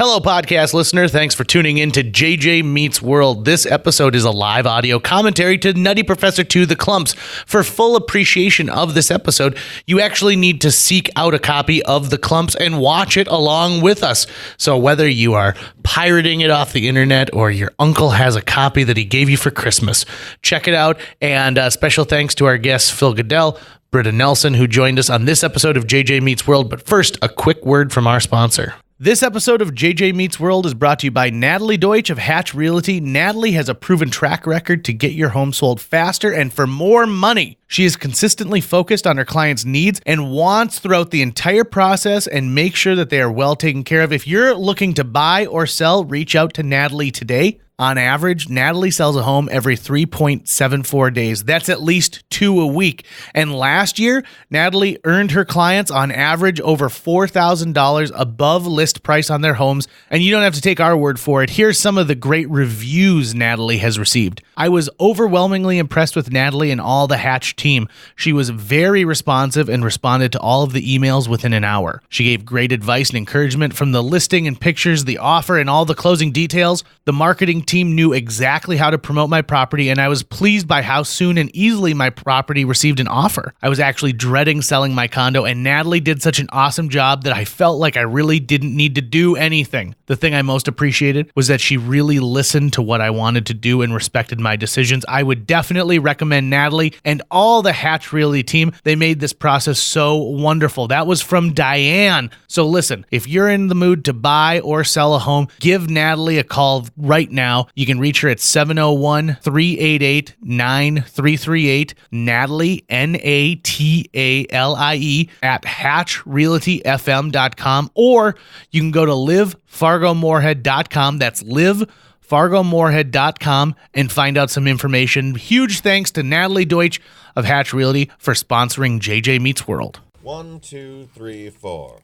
Hello, podcast listener. Thanks for tuning in to JJ Meets World. This episode is a live audio commentary to Nutty Professor 2, The Klumps. For full appreciation of this episode, you actually need to seek out a copy of The Klumps and watch it along with us. So whether you are pirating it off the internet or your uncle has a copy that he gave you for Christmas, check it out. And special thanks to our guests, Phil Godel, Britta Nelson, who joined us on this episode of JJ Meets World. But first, a quick word from our sponsor. This episode of JJ Meets World is brought to you by Natalie Deutsch of Hatch Realty. Natalie has a proven track record to get your home sold faster and for more money. She is consistently focused on her clients' needs and wants throughout the entire process and make sure that they are well taken care of. If you're looking to buy or sell, reach out to Natalie today. On average, Natalie sells a home every 3.74 days. That's at least 2 a week. And last year, Natalie earned her clients on average over $4,000 above list price on their homes. And you don't have to take our word for it. Here's some of the great reviews Natalie has received. I was overwhelmingly impressed with Natalie and all the Hatch team. She was very responsive and responded to all of the emails within an hour. She gave great advice and encouragement from the listing and pictures, the offer, and all the closing details. The marketing team knew exactly how to promote my property, and I was pleased by how soon and easily my property received an offer. I was actually dreading selling my condo, and Natalie did such an awesome job that I felt like I really didn't need to do anything. The thing I most appreciated was that she really listened to what I wanted to do and respected my decisions. I would definitely recommend Natalie and all the Hatch Realty team. They made this process so wonderful. That was from Diane. So listen, if you're in the mood to buy or sell a home, give Natalie a call right now. You can reach her at 701-388-9338, Natalie, Natalie, at hatchrealtyfm.com, or you can go to livefargomorehead.com. That's livefargomorehead.com and find out some information. Huge thanks to Natalie Deutsch of Hatch Realty for sponsoring JJ Meets World. 1, 2, 3, 4.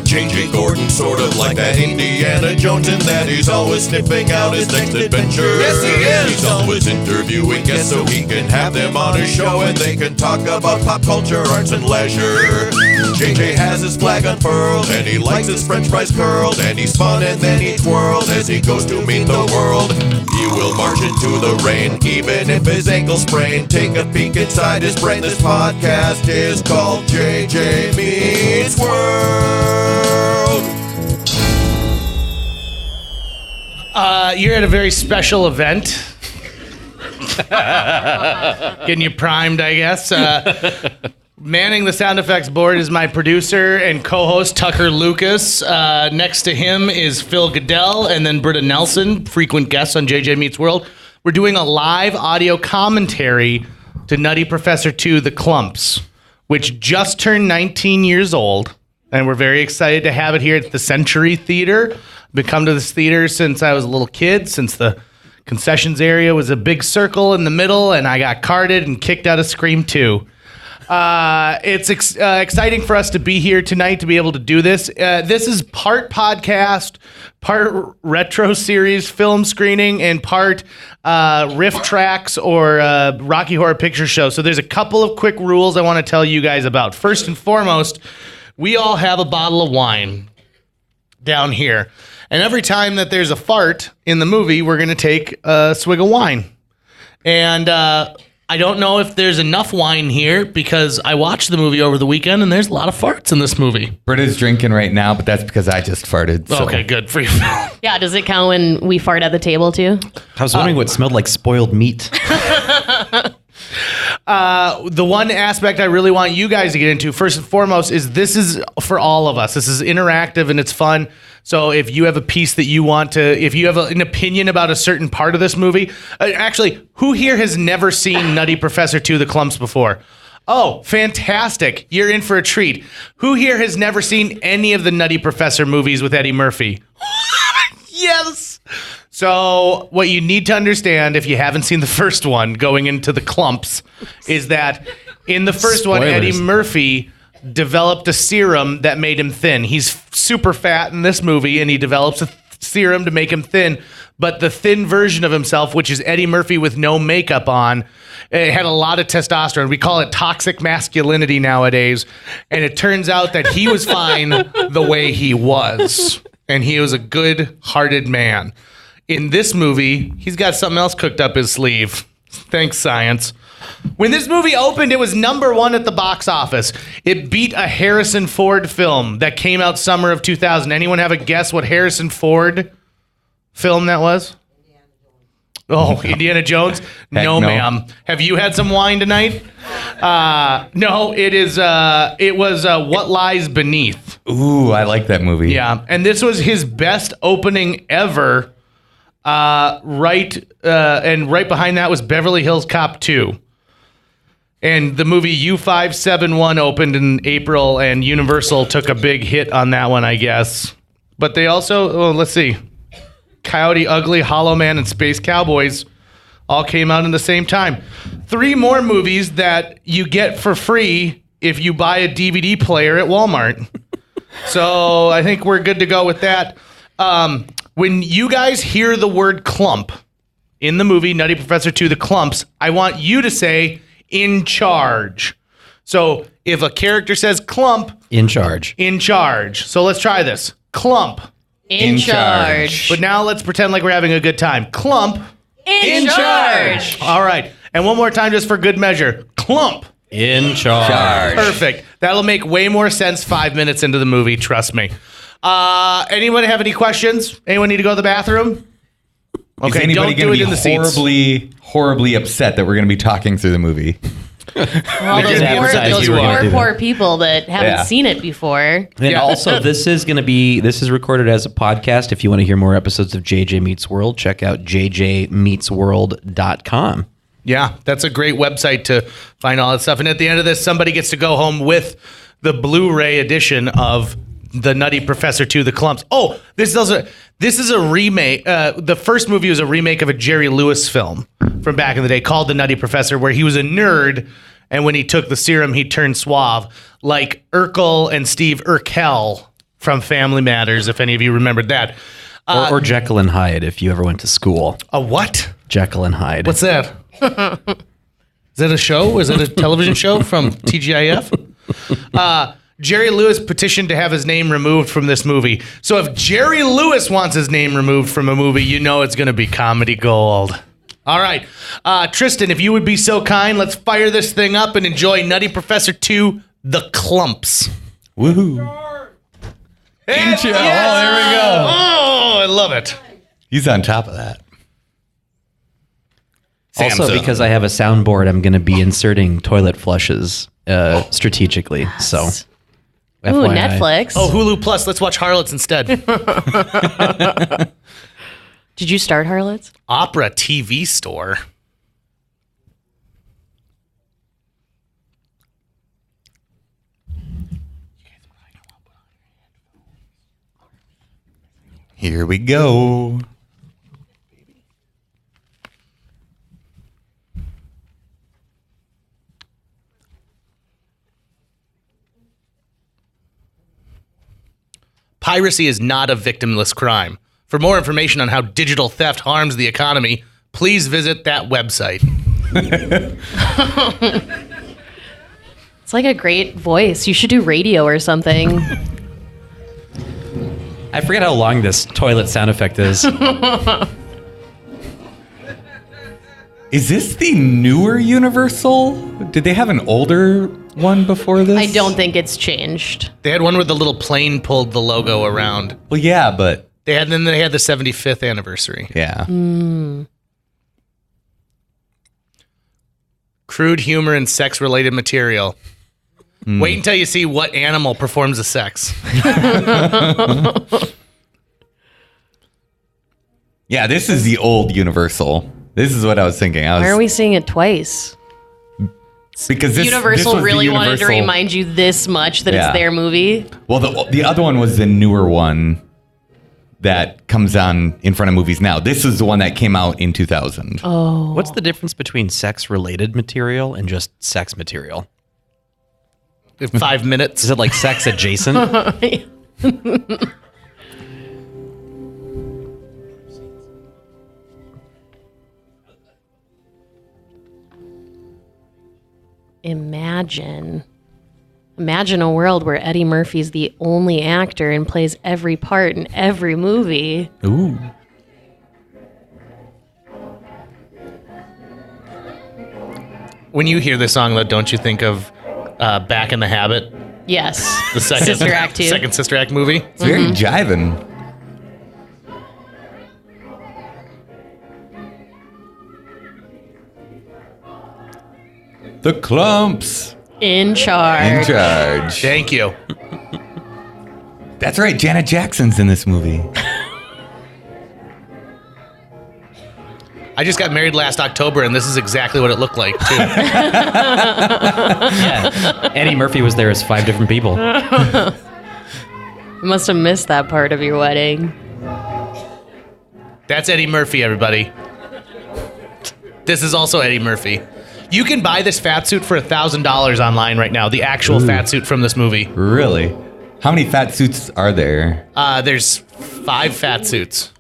JJ Gordon, sort of like that Indiana Jones, in that he's always sniffing out his next adventure. Yes, he is. He's always interviewing guests so he can have them on his show and they can talk about pop culture, arts, and leisure. JJ has his flag unfurled and he likes his french fries curled, and he's fun and then he twirls as he goes to meet the world. He will march into the rain even if his ankle sprained. Take a peek inside his brain. This podcast is called JJ Meets World. You're at a very special event. Getting you primed, I guess. Manning the sound effects board is my producer and co-host, Tucker Lucas. Next to him is Phil Godel and then Britta Nelson, frequent guests on JJ Meets World. We're doing a live audio commentary to Nutty Professor 2, The Klumps, which just turned 19 years old. And we're very excited to have it here at the Century Theater. I've been coming to this theater since I was a little kid, since the concessions area was a big circle in the middle, and I got carded and kicked out of Scream 2. It's exciting for us to be here tonight to be able to do this. This is part podcast, part retro series film screening, and part riff tracks or Rocky Horror Picture Show. So there's a couple of quick rules I want to tell you guys about. First and foremost, we all have a bottle of wine down here. And every time that there's a fart in the movie, we're going to take a swig of wine. And I don't know if there's enough wine here because I watched the movie over the weekend and there's a lot of farts in this movie. Britta's drinking right now, but that's because I just farted. So. Okay, good for you. Yeah, does it count when we fart at the table too? I was wondering what smelled like spoiled meat. The one aspect I really want you guys to get into, first and foremost, is this is for all of us. This is interactive and it's fun. So if you have a piece that you want to, if you have an opinion about a certain part of this movie, actually, who here has never seen Nutty Professor 2, The Klumps before? Oh, fantastic. You're in for a treat. Who here has never seen any of the Nutty Professor movies with Eddie Murphy? Yes. So what you need to understand, if you haven't seen the first one going into The Klumps, is that in the first one, Eddie Murphy developed a serum that made him thin. He's super fat in this movie, and he develops a serum to make him thin, but the thin version of himself, which is Eddie Murphy with no makeup on, it had a lot of testosterone. We call it toxic masculinity nowadays. And it turns out that he was fine the way he was. And he was a good-hearted man. In this movie, he's got something else cooked up his sleeve. Thanks, science. When this movie opened, it was #1 at the box office. It beat a Harrison Ford film that came out summer of 2000. Anyone have a guess what Harrison Ford film that was? Oh, Indiana Jones? No, ma'am. Have you had some wine tonight? No, it was What Lies Beneath. Ooh, I like that movie. Yeah, and this was his best opening ever. Right behind that was Beverly Hills Cop 2. And the movie U571 opened in April, and Universal took a big hit on that one, I guess. But they also, let's see. Coyote Ugly, Hollow Man, and Space Cowboys all came out in the same time. 3 more movies that you get for free if you buy a DVD player at Walmart. So I think we're good to go with that. When you guys hear the word clump in the movie Nutty Professor 2, The Klumps, I want you to say in charge. So if a character says clump, In charge. in charge. So let's try this. Clump. In charge. But now let's pretend like we're having a good time. Clump. In charge. All right. And one more time just for good measure. Clump. In charge. Perfect. That'll make way more sense 5 minutes into the movie. Trust me. Anyone have any questions? Anyone need to go to the bathroom? Is Okay, anybody don't do it in the seats. horribly upset that we're going to be talking through the movie? All those just advertised poor, you were gonna do that. poor people that haven't Yeah. seen it before. And Yeah. also, this is recorded as a podcast. If you want to hear more episodes of JJ Meets World, check out jjmeetsworld.com. Yeah, that's a great website to find all that stuff. And at the end of this, somebody gets to go home with the Blu-ray edition of the Nutty Professor 2, The Klumps. Oh, this is a remake. The first movie was a remake of a Jerry Lewis film from back in the day called The Nutty Professor, where he was a nerd, and when he took the serum, he turned suave, like Urkel and Steve Urkel from Family Matters, if any of you remembered that. Or Jekyll and Hyde, if you ever went to school. A what? Jekyll and Hyde. What's that? Is that a show? Is it a television show from TGIF? Jerry Lewis petitioned to have his name removed from this movie. So if Jerry Lewis wants his name removed from a movie, you know it's going to be comedy gold. All right. Tristan, if you would be so kind, let's fire this thing up and enjoy Nutty Professor 2, The Klumps. Woohoo. Yes! Oh, there we go. Oh, I love it. He's on top of that. Also, Samsung. because I have a soundboard, I'm going to be inserting toilet flushes strategically. So, Ooh, FYI. Netflix. Oh, Hulu Plus. Let's watch Harlots instead. Did you start Harlots? Opera TV store. Here we go. Piracy is not a victimless crime. For more information on how digital theft harms the economy, please visit that website. It's like a great voice. You should do radio or something. I forget how long this toilet sound effect is. Is this the newer Universal? Did they have an older one before this? I don't think it's changed. They had one where the little plane pulled the logo around. Well, yeah, but They had the 75th anniversary. yeah. Crude humor and sex-related material. Wait until you see what animal performs the sex. Yeah, this is the old Universal. This is what I was thinking. Why are we seeing it twice? Because this Universal was the really wanted to Universal- remind you this much that Yeah. it's their movie. Well, the other one was the newer one that comes on in front of movies now. This is the one that came out in 2000. Oh. What's the difference between sex-related material and just sex material? In 5 minutes. Is it like sex adjacent? imagine a world where Eddie Murphy's the only actor and plays every part in every movie. Ooh. When you hear this song, though, don't you think of Back in the Habit? Yes. The second Sister Act 2. second Sister Act movie? It's very jiving. The Klumps. In charge. In charge. Thank you. That's right. Janet Jackson's in this movie. I just got married last October, and this is exactly what it looked like, too. Yeah. Eddie Murphy was there as 5 different people. You must have missed that part of your wedding. That's Eddie Murphy, everybody. This is also Eddie Murphy. You can buy this fat suit for $1,000 online right now, the actual fat suit from this movie. Really? How many fat suits are there? There's 5 fat suits.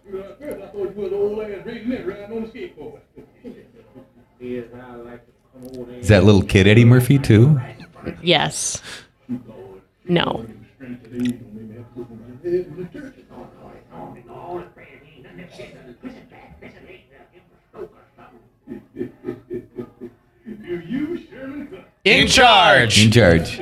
Is that little kid Eddie Murphy too? Yes. No. In charge. In charge.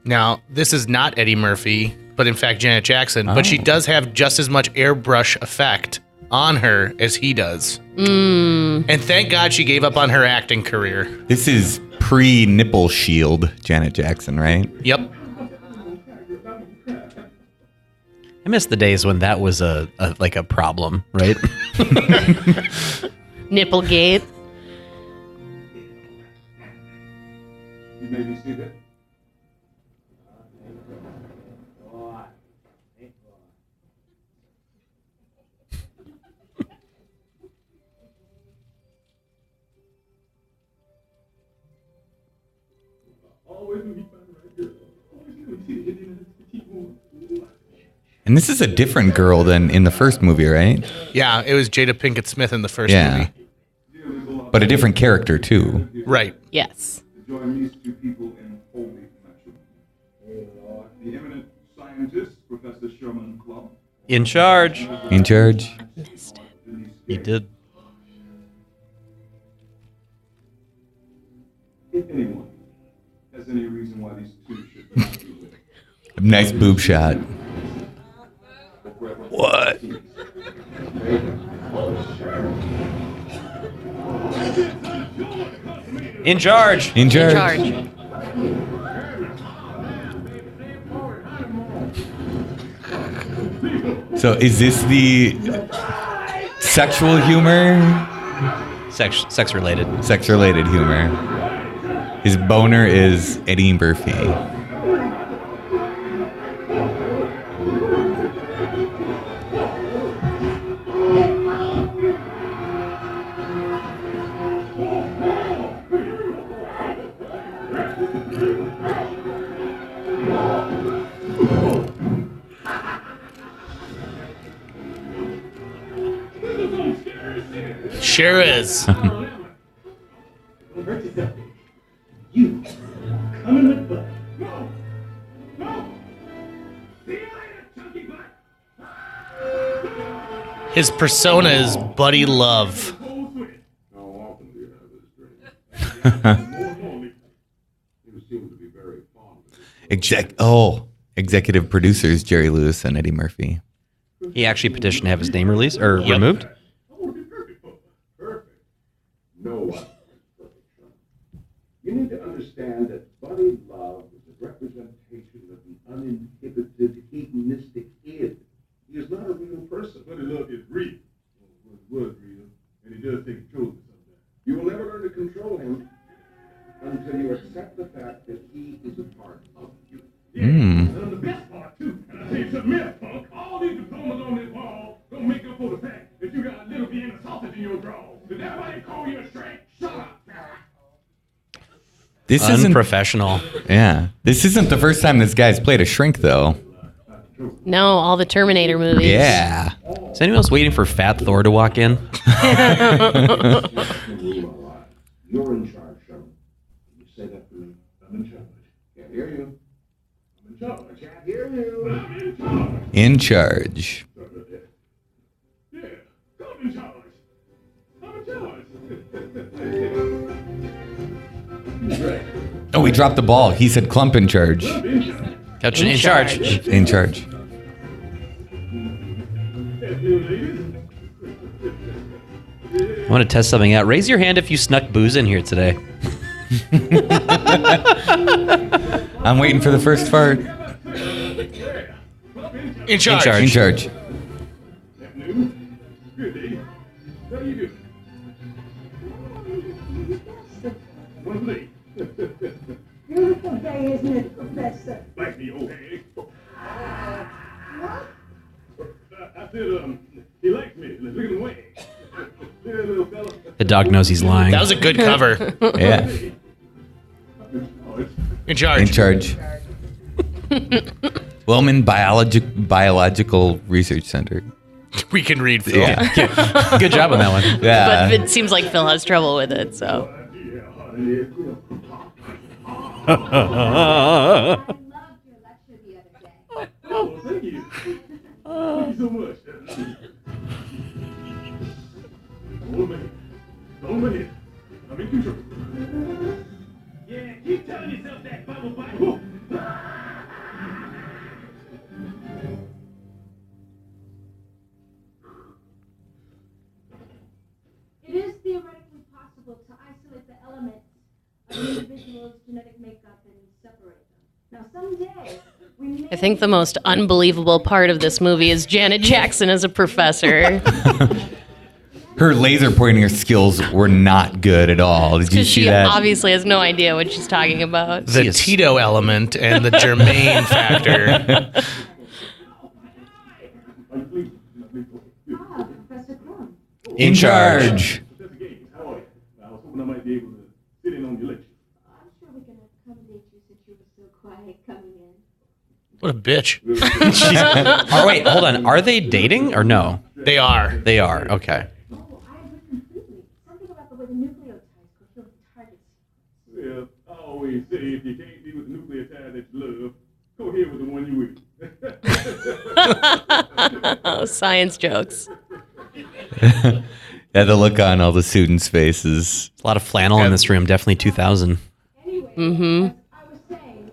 Now, this is not Eddie Murphy, but in fact Janet Jackson. But she does have just as much airbrush effect on her as he does. And thank God she gave up on her acting career. This is pre-nipple shield Janet Jackson, right? Yep. I miss the days when that was a problem, right? Nipplegate. You made me see that. And this is a different girl than in the first movie, right? Yeah, it was Jada Pinkett Smith in the first Yeah. movie. But a different character too. Right. Yes. Join these two people in holy connection. The eminent scientist, Professor Sherman Klumps. In charge. In charge. He did. If anyone has any reason why these two should not be with, Nice boob shot. What? In charge. In In charge. charge. So is this the sexual humor? Sex related. Sex-related humor. His boner is Eddie Murphy. Sure is. you coming with Bud. No. See you later, chunky butt. His persona is Buddy Love. How often do you have this drink? You seem to be very fond of it. Executive producers Jerry Lewis and Eddie Murphy. He actually petitioned to have his name released or removed. Perfect. No one is perfect, Sean. You need to understand that Buddy Love is a representation of the uninhibited, hedonistic id. He is not a real person. Buddy Love is real. Was real. And he does take control of it sometimes. You will never learn to control him And the best part, too, and I tell you something else, punk, all these diplomas on this wall don't make up for the fact that you got a little Vienna sausage in your draw. Did that why they call you a straight? Shut up, fella. This isn't Unprofessional. Yeah. This isn't the first time this guy's played a shrink, though. No, all the Terminator movies. Yeah. Is anyone else waiting for Fat Thor to walk in? You're in charge, Sherman. You say that for me. I'm in charge. Can't hear you. I'm in charge. I can't hear you. I'm in charge. In charge. Yeah, I'm in charge. I'm in charge. Right. Oh, he dropped the ball. He said Klump in charge. I'm in charge. Couch in charge. In charge. I want to test something out. Raise your hand if you snuck booze in here today. I'm waiting for the first fart. In charge. charge. In charge. Afternoon. Good day. How you doing? What's late? Beautiful day, isn't it, Professor? Like the old hag. I said, he likes me. Look at him wing. Yeah, little fella. The dog knows he's lying. That was a good cover. Yeah. In charge. In charge. Wellman Biological Research Center. We can read, Phil. Yeah. Good job on that one. Yeah. But it seems like Phil has trouble with it, so. I loved your lecture the other day. Oh, thank you. Thank you so much. Don't let it. I'm in control. Yeah, keep telling yourself that, Bible Bible. It is theoretically possible to isolate the elements of an individual's genetic makeup and separate them. Now, someday, we may... I think the most unbelievable part of this movie is Janet Jackson as a professor. Her laser pointing skills were not good at all. Did you Because see she that? obviously has no idea what she's talking about. The Yes. Tito element and the Germain factor. Ah, Professor Klumps. In charge. Professor Gaines, how are you? I was hoping I might be able to sit in on your lecture. I'm sure we can accommodate you since you were so quiet coming in. What a bitch. Oh, wait, hold on. Are they dating or no? They are. They are. Okay. Oh, I agree completely. Something about the way the nucleotides fulfill the target sequence. Well, I always say if you can't be with the nucleotide that you love, go ahead with the one you with. Oh, science jokes. Yeah, the look on all the students' faces. A lot of flannel in this room. Definitely 2000. Anyway, as I was saying,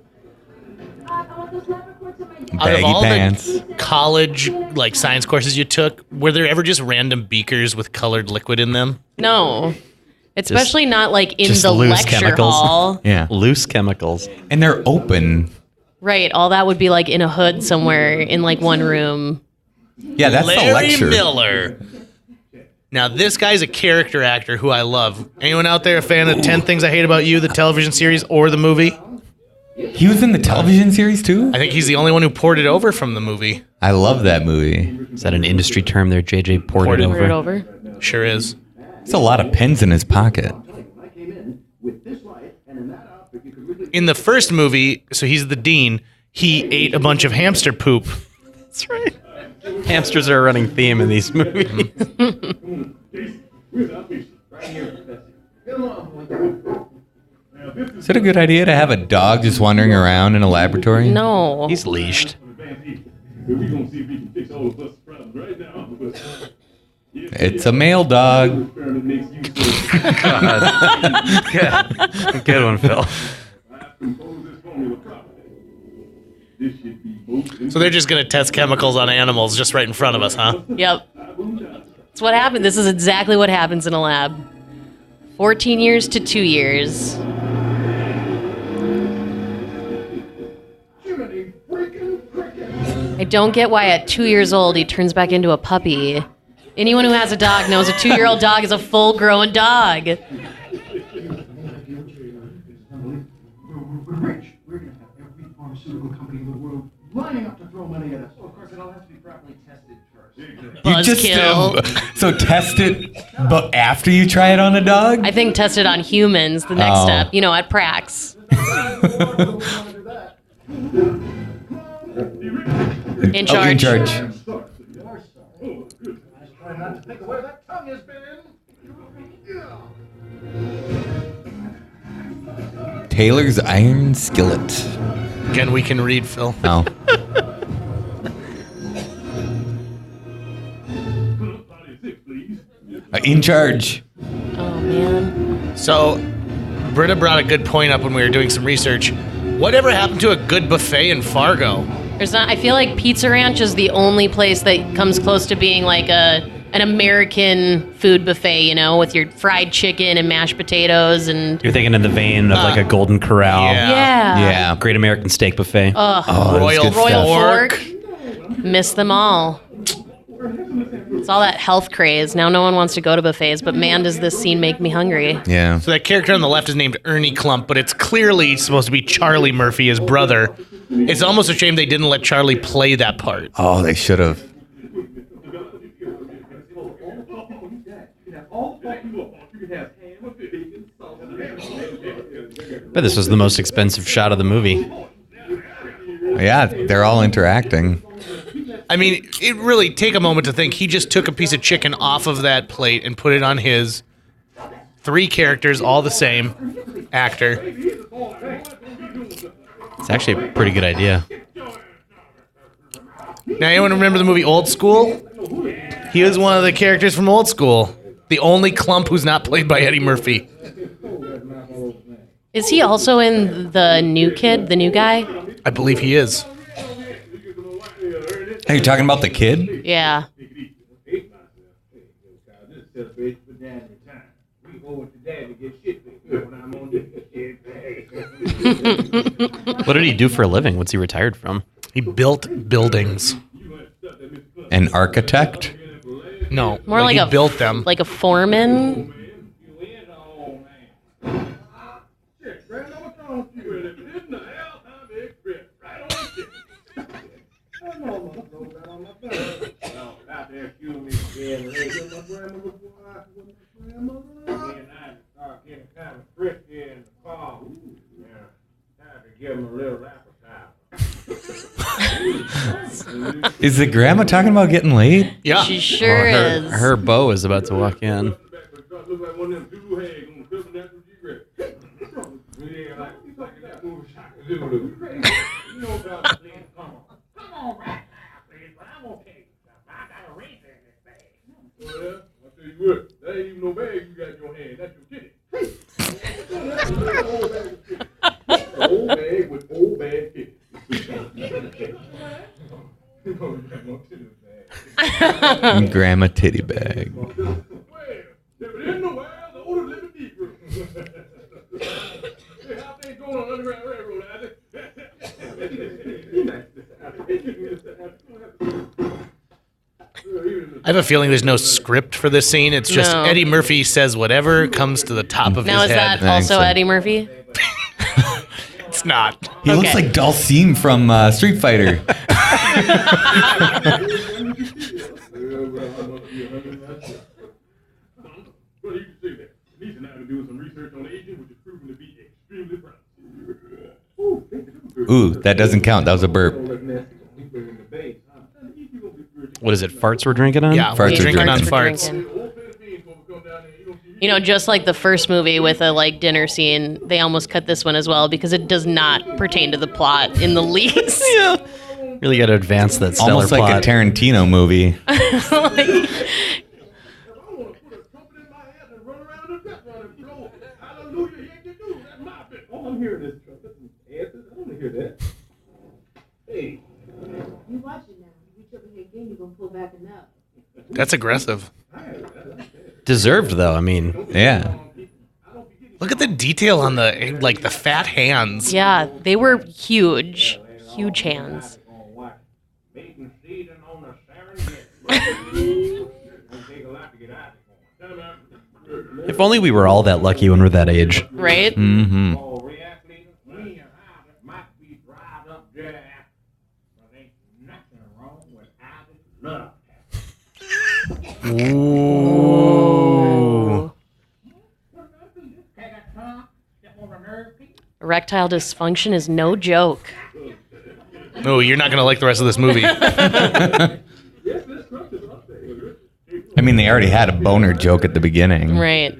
I want those lab reports on my desk. Out of Baggy all pants. the college like science courses you took, were there ever just random beakers with colored liquid in them? No. Especially not like in just the loose lecture chemicals. hall. Yeah. Loose chemicals. And they're open. Right. All that would be like in a hood somewhere in like one room. Yeah, that's the Larry lecture. Miller. Now, this guy's a character actor who I love. Anyone out there a fan of 10 Things I Hate About You, the television series or the movie? He was in the television series too? I think he's the only one who poured it over from the movie. I love that movie. Is that an industry term there? JJ poured it Poured over. Put it over. Sure is. There's a lot of pens in his pocket. I came in with this light, and in that outfit, you could really. In the first movie, so he's the dean, he ate a bunch of hamster poop. That's right. Hamsters are a running theme in these movies. Where's our patient? Right here, Professor. Come on, boy. Now, this Is it a good idea to have a dog just wandering around in a laboratory? No. He's leashed. advanced people. We're going to see if we can fix all of us problems right now. It's a male dog. Experiment makes use of Good one, Phil. I've composed this formula properly. This should be both. So they're just going to test chemicals on animals just right in front of us, huh? Yep. That's what happened. This is exactly what happens in a lab. 14 years to 2 years. Jiminy freaking cricket. I don't get why at 2 years old he turns back into a puppy. Anyone who has a dog knows a 2-year-old dog is a full-grown dog. We're rich. We're going to have every pharmaceutical company company in the world lining up to throw money at us. Well, of course, it all has to be properly tested first. So test it, but after you try it on a dog? I think test it on humans, the next step, at Prax. In charge. In charge. Try not to think of where that tongue has been. Taylor's Iron Skillet. Again, we can read, Phil. Oh. In charge. Oh, man. So, Britta brought a good point up when we were doing some research. Whatever happened to a good buffet in Fargo? There's not. I feel like Pizza Ranch is the only place that comes close to being like an American food buffet, with your fried chicken and mashed potatoes and. You're thinking in the vein of like a Golden Corral. Yeah. Great American Steak Buffet. Royal Fork. Miss them all. It's all that health craze. Now no one wants to go to buffets, but man, does this scene make me hungry. Yeah. So that character on the left is named Ernie Klump, but it's clearly supposed to be Charlie Murphy, his brother. It's almost a shame they didn't let Charlie play that part. Oh, they should have. But this was the most expensive shot of the movie. Yeah, they're all interacting. I mean, it really, take a moment to think. He just took a piece of chicken off of that plate and put it on his. 3 characters, all the same actor. It's actually a pretty good idea. Now, anyone remember the movie Old School? He was one of the characters from Old School. The only Klump who's not played by Eddie Murphy. Is he also in the new kid, the new guy? I believe he is. Are you talking about the kid? Yeah. What did he do for a living? What's he retired from? He built buildings. An architect? No, More like he a built them. Like a foreman. Is the grandma talking about getting laid? Yeah. She sure is. Her beau is about to walk in. Grandma titty bag. I have a feeling there's no script for this scene. It's just No. Eddie Murphy says whatever comes to the top of Now his is head. that also so. Eddie Murphy? It's not. He looks Okay. like Dalsim from Street Fighter. Ooh, that doesn't count. That was a burp. What is it? Farts we're drinking on? Yeah, Farts we're are drinking on drinking. farts. Just like the first movie with a dinner scene, they almost cut this one as well because it does not pertain to the plot in the least. Yeah. Really got to advance that stellar Almost like plot. a Tarantino movie. I'm hearing this trumpet and answers. I want to hear that. Hey. You watch it now. You reach over here again, you're going to pull back enough. That's aggressive. Deserved, though. I mean, Yeah. Look at the detail on the fat hands. Yeah, they were huge. Huge hands. if only we were all that lucky when we're that age. Right? Mm-hmm. nothing wrong with Ivy love. Ooh. Erectile dysfunction is no joke. Oh, you're not going to like the rest of this movie. I mean, they already had a boner joke at the beginning. Right.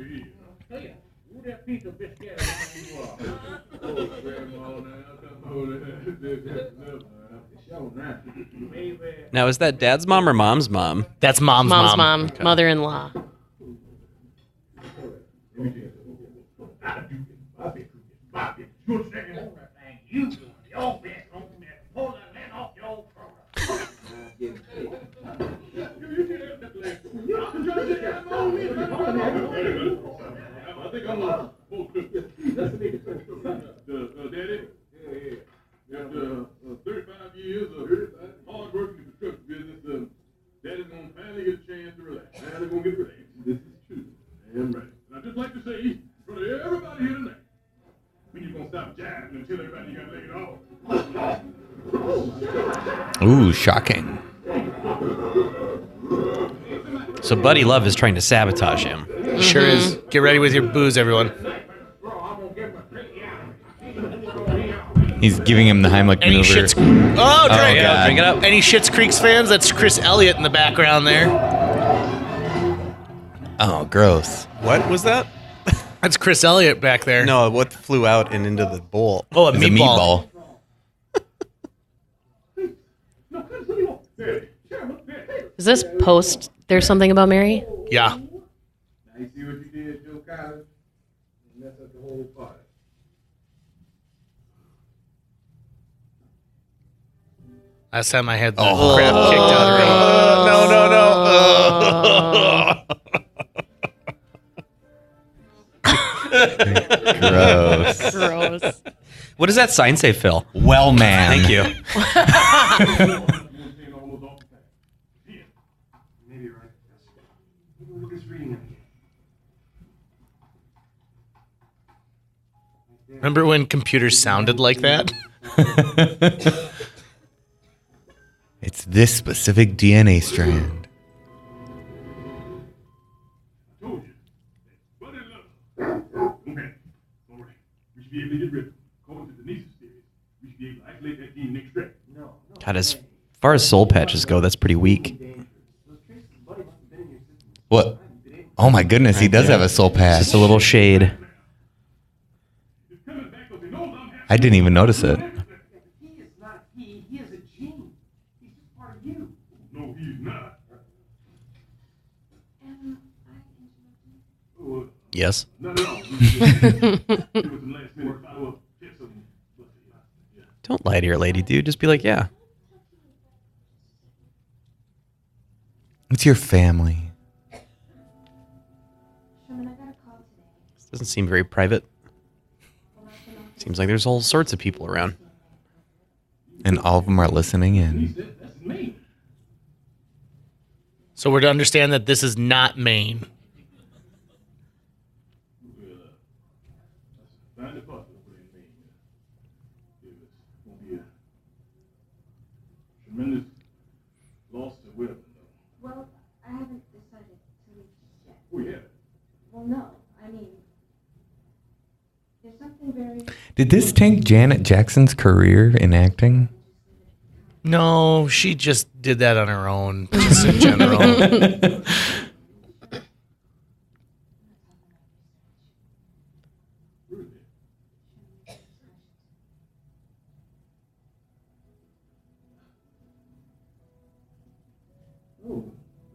Now, is that dad's mom or mom's mom? That's mom's Mom, mother-in-law. Daddy, after 35 years of hard work in the construction business, Daddy's gonna finally get a chance to relax. Finally gonna get relaxed. This is true. Damn right. And I'd just like to say, in front of everybody here tonight, when you gonna stop jiving and tell everybody you gotta lay it off. Ooh, shocking. So Buddy Love is trying to sabotage him. Sure is. Get ready with your booze, everyone. He's giving him the Heimlich Any maneuver. Schitt's... Oh, drink, God. Drink it up. Any Schitt's Creeks fans? That's Chris Elliott in the background there. Oh, gross. What was that? That's Chris Elliott back there. No, what flew out and into the bowl? Oh, a It's a meatball. Is this post There's Something About Mary? Yeah. Now you see what you did, Joe Collins? You messed up the whole party. Last time I had the crap kicked out of me. Gross. Gross. What does that sign say, Phil? Well, man. Thank you. Maybe you're right. Look at this reading again. Remember when computers sounded like that? It's this specific DNA strand. Told you. Buddy love. Okay. All right. We should be able to get rid of him. According to Denise's theory, we should be able to isolate that gene next track. No. God, as far as soul patches go, that's pretty weak. What? Oh my goodness, he does have a soul patch. Just a little shade. I didn't even notice it. He is not he. He is a gene. He's just part of you. No, he's not. Yes. Not at all. Give us some last minute follow-up. Get some. Yeah. Don't lie to your lady, dude. Just be like, yeah. It's your family. Sherman, I got a call today. This doesn't seem very private. Seems like there's all sorts of people around. And all of them are listening in. That's me. So we're to understand that this is not Maine. Find the bus over in Maine. It's gonna be a tremendous loss to Will. Well, I haven't decided to leave just yet. Oh yeah. Well, no. I mean, there's something very... Did this tank Janet Jackson's career in acting? No, she just did that on her own, just in general. Oh,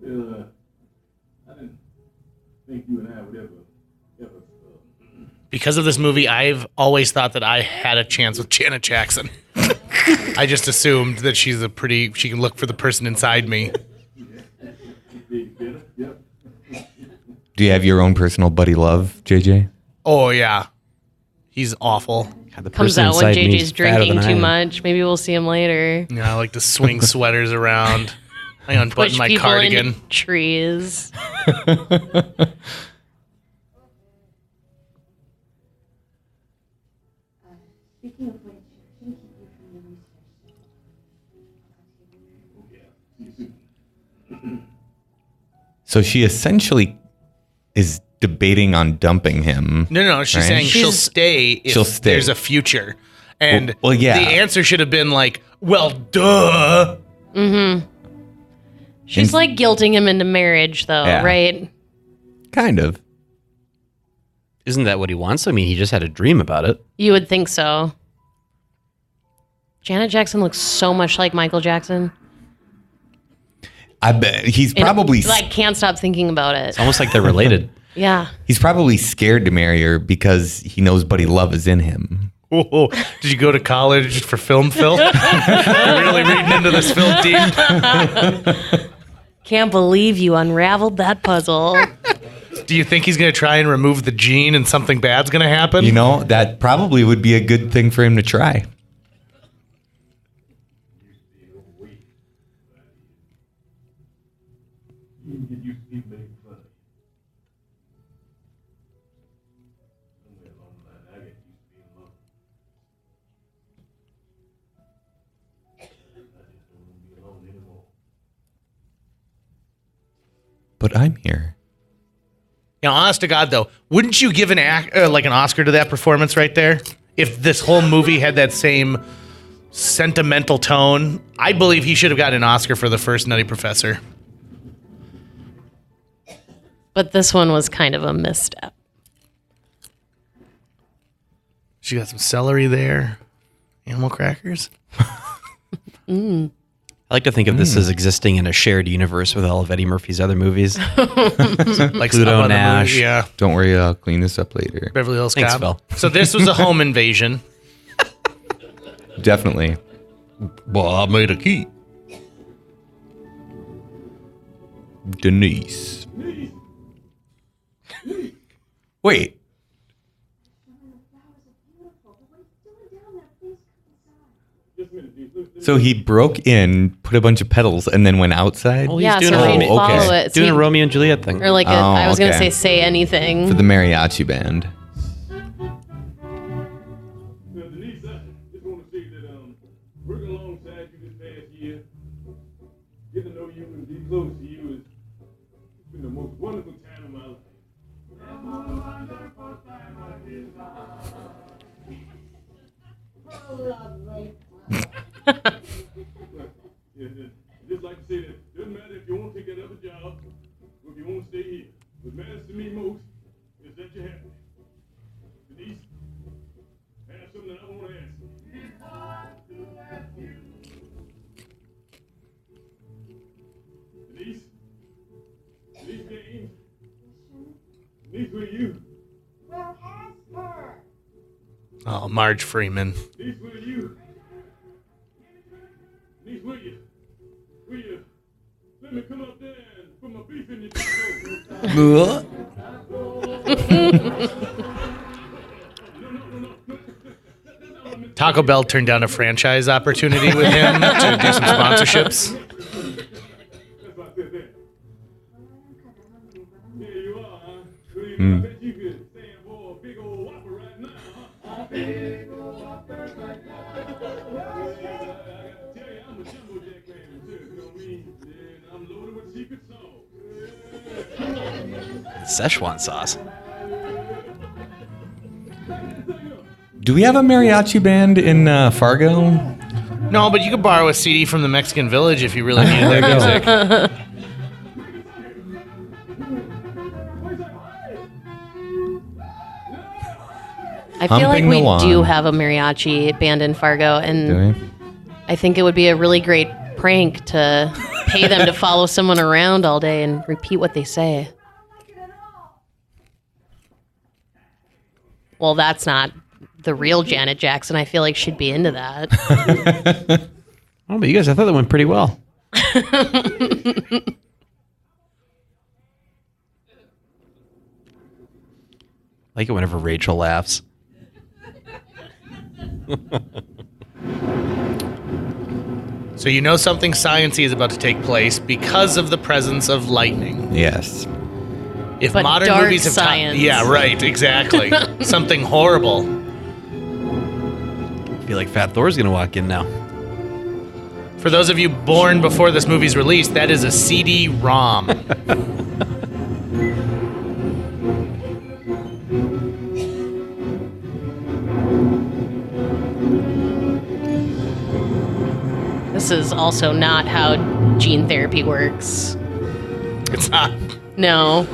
well, I didn't think you and I would ever. Because of this movie, I've always thought that I had a chance with Janet Jackson. I just assumed that she can look for the person inside me. Do you have your own personal buddy love, JJ? Oh, yeah. He's awful. God, the Comes person out when inside me JJ's is fatter drinking than I too am. much. Maybe we'll see him later. I like to swing sweaters around. I unbutton Push my people cardigan. into trees. Speaking of which, I can keep you from the research. So she essentially is debating on dumping him. No, she's right? saying she'll stay if there's a future. And well, yeah. The answer should have been like, well, duh. Mm-hmm. She's like guilting him into marriage, though, right? Kind of. Isn't that what he wants? I mean, he just had a dream about it. You would think so. Janet Jackson looks so much like Michael Jackson. I bet he's probably like can't stop thinking about it. It's almost like they're related. Yeah. He's probably scared to marry her because he knows Buddy Love is in him. Whoa. Did you go to college for film, Phil? You're really reading into this film deep. Can't believe you unraveled that puzzle. Do you think he's going to try and remove the gene and something bad's going to happen? You know, that probably would be a good thing for him to try. But I'm here. You know, honest to God, though, wouldn't you give an Oscar to that performance right there? If this whole movie had that same sentimental tone, I believe he should have gotten an Oscar for the first Nutty Professor. But this one was kind of a misstep. She got some celery there. Animal crackers. I like to think of this as existing in a shared universe with all of Eddie Murphy's other movies. Like Pluto Nash. Yeah. Don't worry, I'll clean this up later. Beverly Hills Thanks, Cop. Phil. So this was a home invasion. Definitely. Well, I made a key. Denise. Wait. So he broke in, put a bunch of petals, and then went outside? Oh, he's Yeah, doing so a he'd Romeo, follow it. So doing a he'd- Romeo and Juliet thing. Or like I was going to okay. say anything. For the mariachi band. Now, Denise, I just want to say that working alongside you this past year, getting to know you and be close to you has been the most wonderful time of my life. Just like to say that doesn't matter if you want to take that other job or if you want to stay here. What matters to me most is that you're happy. Denise, I have something I want to ask you. Denise? Denise James? Denise, where are you? Well, ask her. Oh, Marge Freeman. Denise, where are you? Denise, where you? Where you? Let me come up there and put my beef in your throat. Taco Bell turned down a franchise opportunity with him to do some sponsorships. That's what I said there. There you are, huh? I bet you could stand for a big old whopper right now, huh? Big old whopper right now. I got to tell you, I'm a jumbo jack man, too. You know what I mean? And I'm loaded with secret sauce. Szechuan sauce. Do we have a mariachi band in Fargo? No, but you could borrow a CD from the Mexican Village if you really needed that music. I feel like Humping we the lawn. do have a mariachi band in Fargo, and Do we? I think it would be a really great prank to pay them to follow someone around all day and repeat what they say. Well, that's not the real Janet Jackson. I feel like she'd be into that. Oh, but you guys, I thought that went pretty well. I like it whenever Rachel laughs. So you know something sciencey is about to take place because of the presence of lightning. Yes. If But modern dark movies have science. yeah, right, exactly. Something horrible. I feel like Fat Thor's going to walk in now. For those of you born before this movie's release, that is a CD-ROM. This is also not how gene therapy works. It's not. No.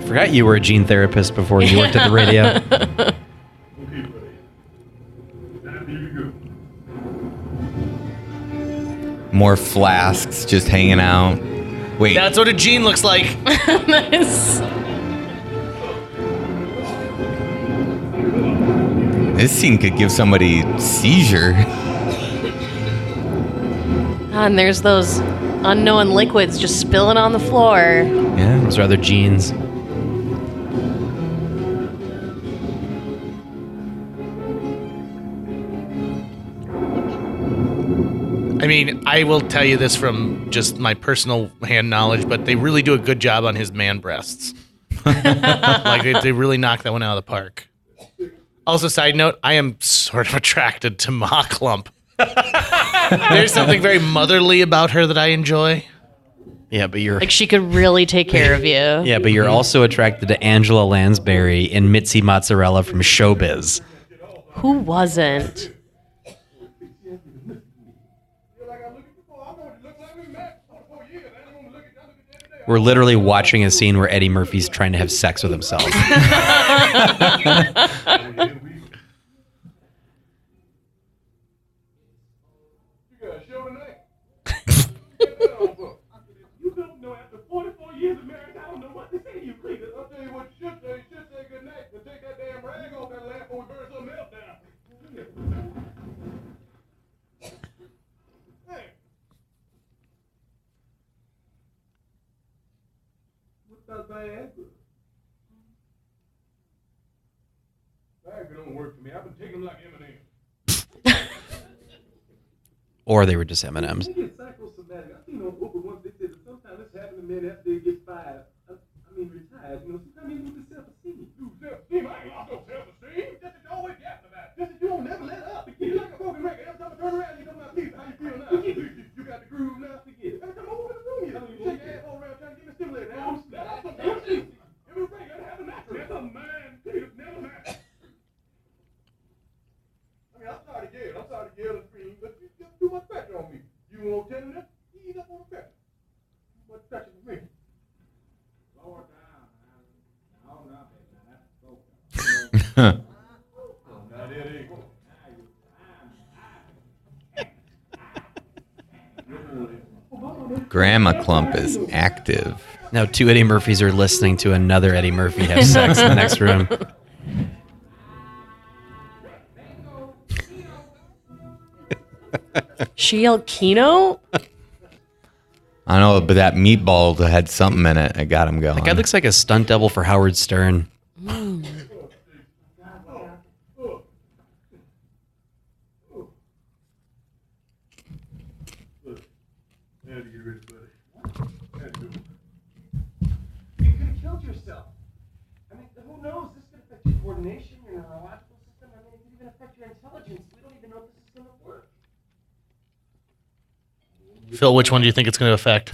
Forgot you were a gene therapist before you worked at the radio. More flasks just hanging out. Wait, That's what a gene looks like. Nice. this scene could give somebody a seizure. And there's those unknown liquids just spilling on the floor. Yeah. Those are other genes. I mean, I will tell you this from just my personal hand knowledge, but they really do a good job on his man breasts. Like, they really knock that one out of the park. Also, side note, I am sort of attracted to Ma Klump. There's something very motherly about her that I enjoy. Yeah, but you're Like she could really take care of you. yeah, but you're also attracted to Angela Lansbury and Mitzi Mozzarella from Showbiz. Who wasn't? We're literally watching a scene where Eddie Murphy's trying to have sex with himself. You don't know after 44 years of marriage, I don't know what to say to you, Cleveland. I'll tell you what you should say. You should say good night, but take that damn rag off that lamp before we burn something else down. Hey. What about Viagra? Viagra don't work for me. I've been taking them like M&M's. Or they were just M&Ms. They get psychosomatic. I seen on Oprah once they said that sometimes this happens to men after they get fired. Retired. You know, sometimes they lose their self-esteem. Lose self-esteem? I ain't lost no self-esteem. Just that you always yapping about it. Just that you don't never let up. You like a broken record. Every time I turn around, you come out pizza. How you feel now? You got the groove now. Forget it. Every time I open the room, you shake your asshole around trying to get me stimulated. Now I'm that's some bullshit. Every break, I have a natural. That's a man. Peter, never mind. I mean, I'm sorry to yell and scream, but you just too much pressure on me. You won't tell me that? You eat up on the pressure. Too much pressure for me. Lower down, man. No, nothing, man. That's so good. Now, there they go. Grandma Klump is active. Now 2 Eddie Murphys are listening to another Eddie Murphy have sex in the next room. She yelled Keno? I don't know, but that meatball had something in it. It got him going. That guy looks like a stunt double for Howard Stern. You could have killed yourself. I mean, who knows? This could affect your coordination, your neurological system. I mean, it could even affect your intelligence. We don't even know if this is going to work. Phil, which one do you think it's going to affect?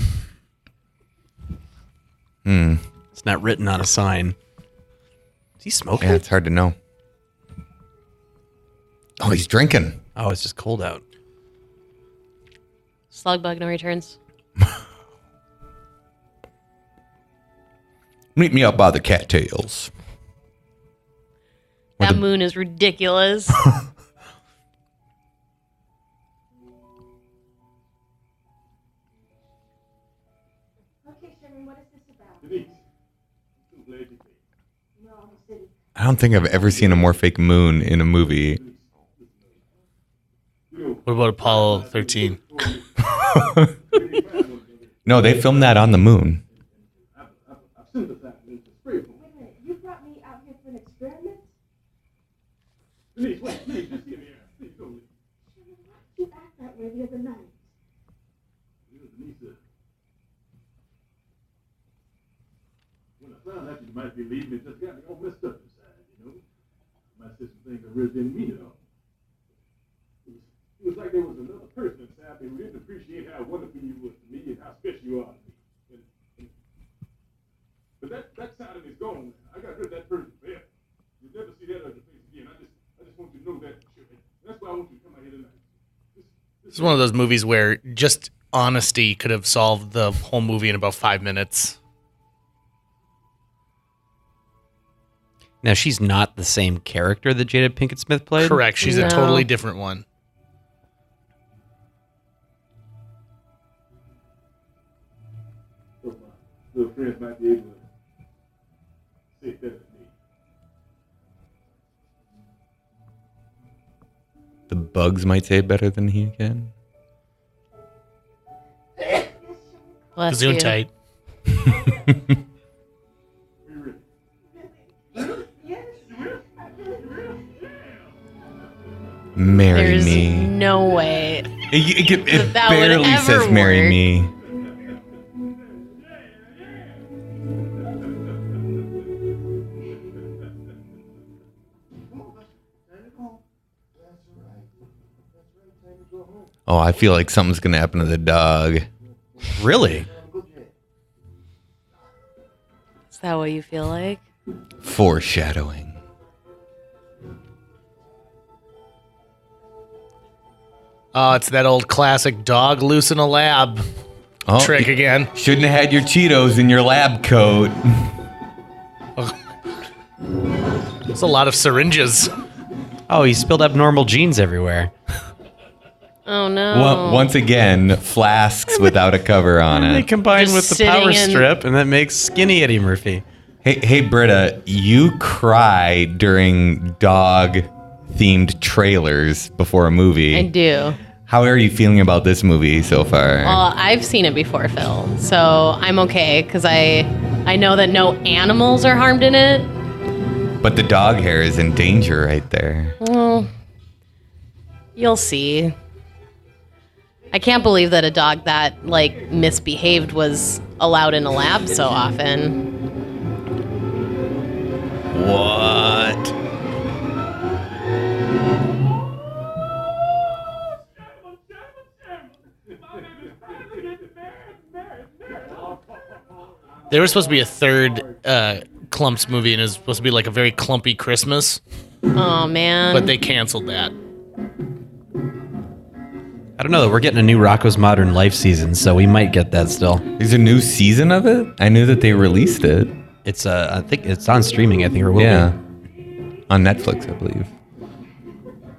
It's not written on a sign. Is he smoking? Yeah, it's hard to know. Oh, he's drinking. Oh, it's just cold out. Slugbug, no returns. Meet me up by the cattails. That moon is ridiculous. Okay, Sherman, what is this about? Denise, I'm so glad you came. No, I'm a city. I don't think I've ever seen a more fake moon in a movie. What about Apollo 13? No, they filmed that on the moon. I've sympathized with this spray for me. Wait a minute, you brought me out here for an experiment? Denise, wait, please, just give me a please don't leave. Sherman, why did you act that way the other night? Denise, when I found out you might be leaving, it just got me all messed up inside, you know? I might say some things I really didn't mean at all. It was like there was another person inside me who didn't wonderful you were to me and how special you are to me. But that side of me's gone. I got rid of that person forever. You'll never see that other face again. I just want you to know that. That's why I want you to come out here tonight. This is one of those movies where just honesty could have solved the whole movie in about 5 minutes. Now, she's not the same character that Jada Pinkett Smith played? Correct. She's a totally different one. So my little friends might be able to say it better than me. The bugs might say it better than he can. Bless you. Gesundheit. Marry There's me. no way. It that would barely ever says marry work. me. Oh, I feel like something's going to happen to the dog. Really? Is that what you feel like? Foreshadowing. Oh, it's that old classic dog loose in a lab trick again. Shouldn't have had your Cheetos in your lab coat. There's a lot of syringes. Oh, he spilled abnormal genes everywhere. Oh, no. Once again, flasks without a cover on They it. combine Just with the sitting power in- strip, and that makes skinny Eddie Murphy. Hey, Britta, you cry during dog-themed trailers before a movie. I do. How are you feeling about this movie so far? Well, I've seen it before, Phil, so I'm okay because I know that no animals are harmed in it. But the dog hair is in danger right there. Well, you'll see. I can't believe that a dog that misbehaved was allowed in a lab so often. What? There was supposed to be a third Klumps movie, and it was supposed to be like a very clumpy Christmas, Oh man. but they canceled that. I don't know. We're getting a new Rocco's Modern Life season, so we might get that still. There's a new season of it? I knew that they released it. It's I think it's on streaming. I think, or will Yeah. be. On Netflix, I believe.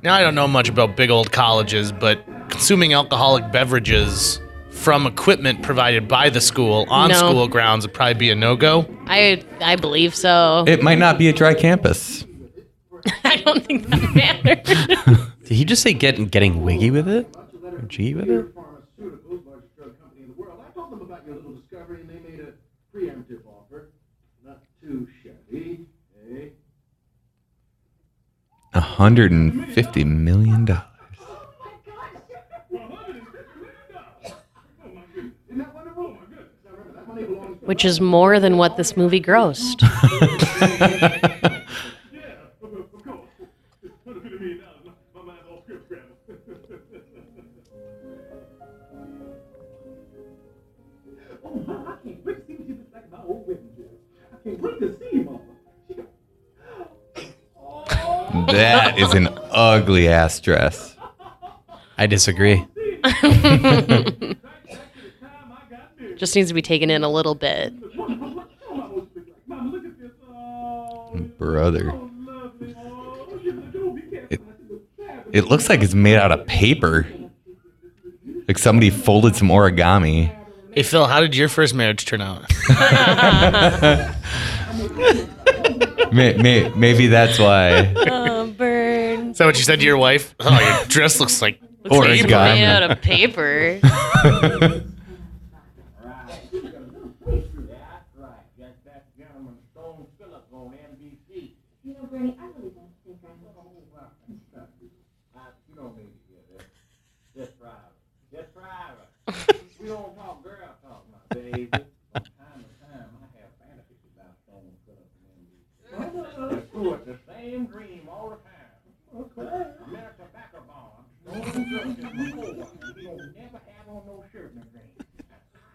Now, I don't know much about big old colleges, but consuming alcoholic beverages from equipment provided by the school on No. school grounds would probably be a no-go. I believe so. It might not be a dry campus. I don't think that matters. Did he just say getting wiggy with it? Or G with it? Pharmaceuticals, largest drug company in the world. I told them about your little discovery, and they made a preemptive offer. Not too shabby, eh? $150 million. Isn't that wonderful? Oh, my goodness. Now, remember, that money belongs to Which is more than what this movie grossed. Of course. $150 million. My mind's all script scrambled. Oh, I can't wait to see what you look like my old wedding dress. I can't wait to see you, Mama. That is an ugly ass dress. I disagree. Just needs to be taken in a little bit. Brother. It looks like it's made out of paper. Like somebody folded some origami. Hey, Phil, how did your first marriage turn out? Maybe that's why. Oh, burn. Is that what you said to your wife? Oh, your dress looks like Origami. Made out of paper. You know, Bernie, I really don't think I'm You know me. Just private. Just private. We don't talk girl talk, my baby. From time to time, I have fantasies about stone cut up in them. True, it's the same dream all the time. Okay. I'm in a tobacco barn. Stone cut in my whole life. We don't never have have on no shirt, my friend. I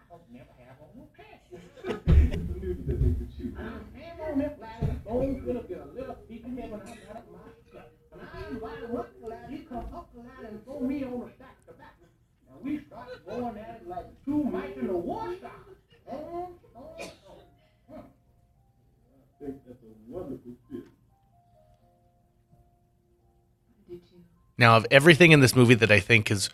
don't never have on no pants. Nudie that makes the shoe. Hand on that flag, bone fill up your little peeping head when I got up my stuff. And I invited one lad, he come up the ladder and throw me on the stack of tobacco. Now we started going at it like two mice in a war stock. I think that's a wonderful fit. Now, of everything in this movie that I think is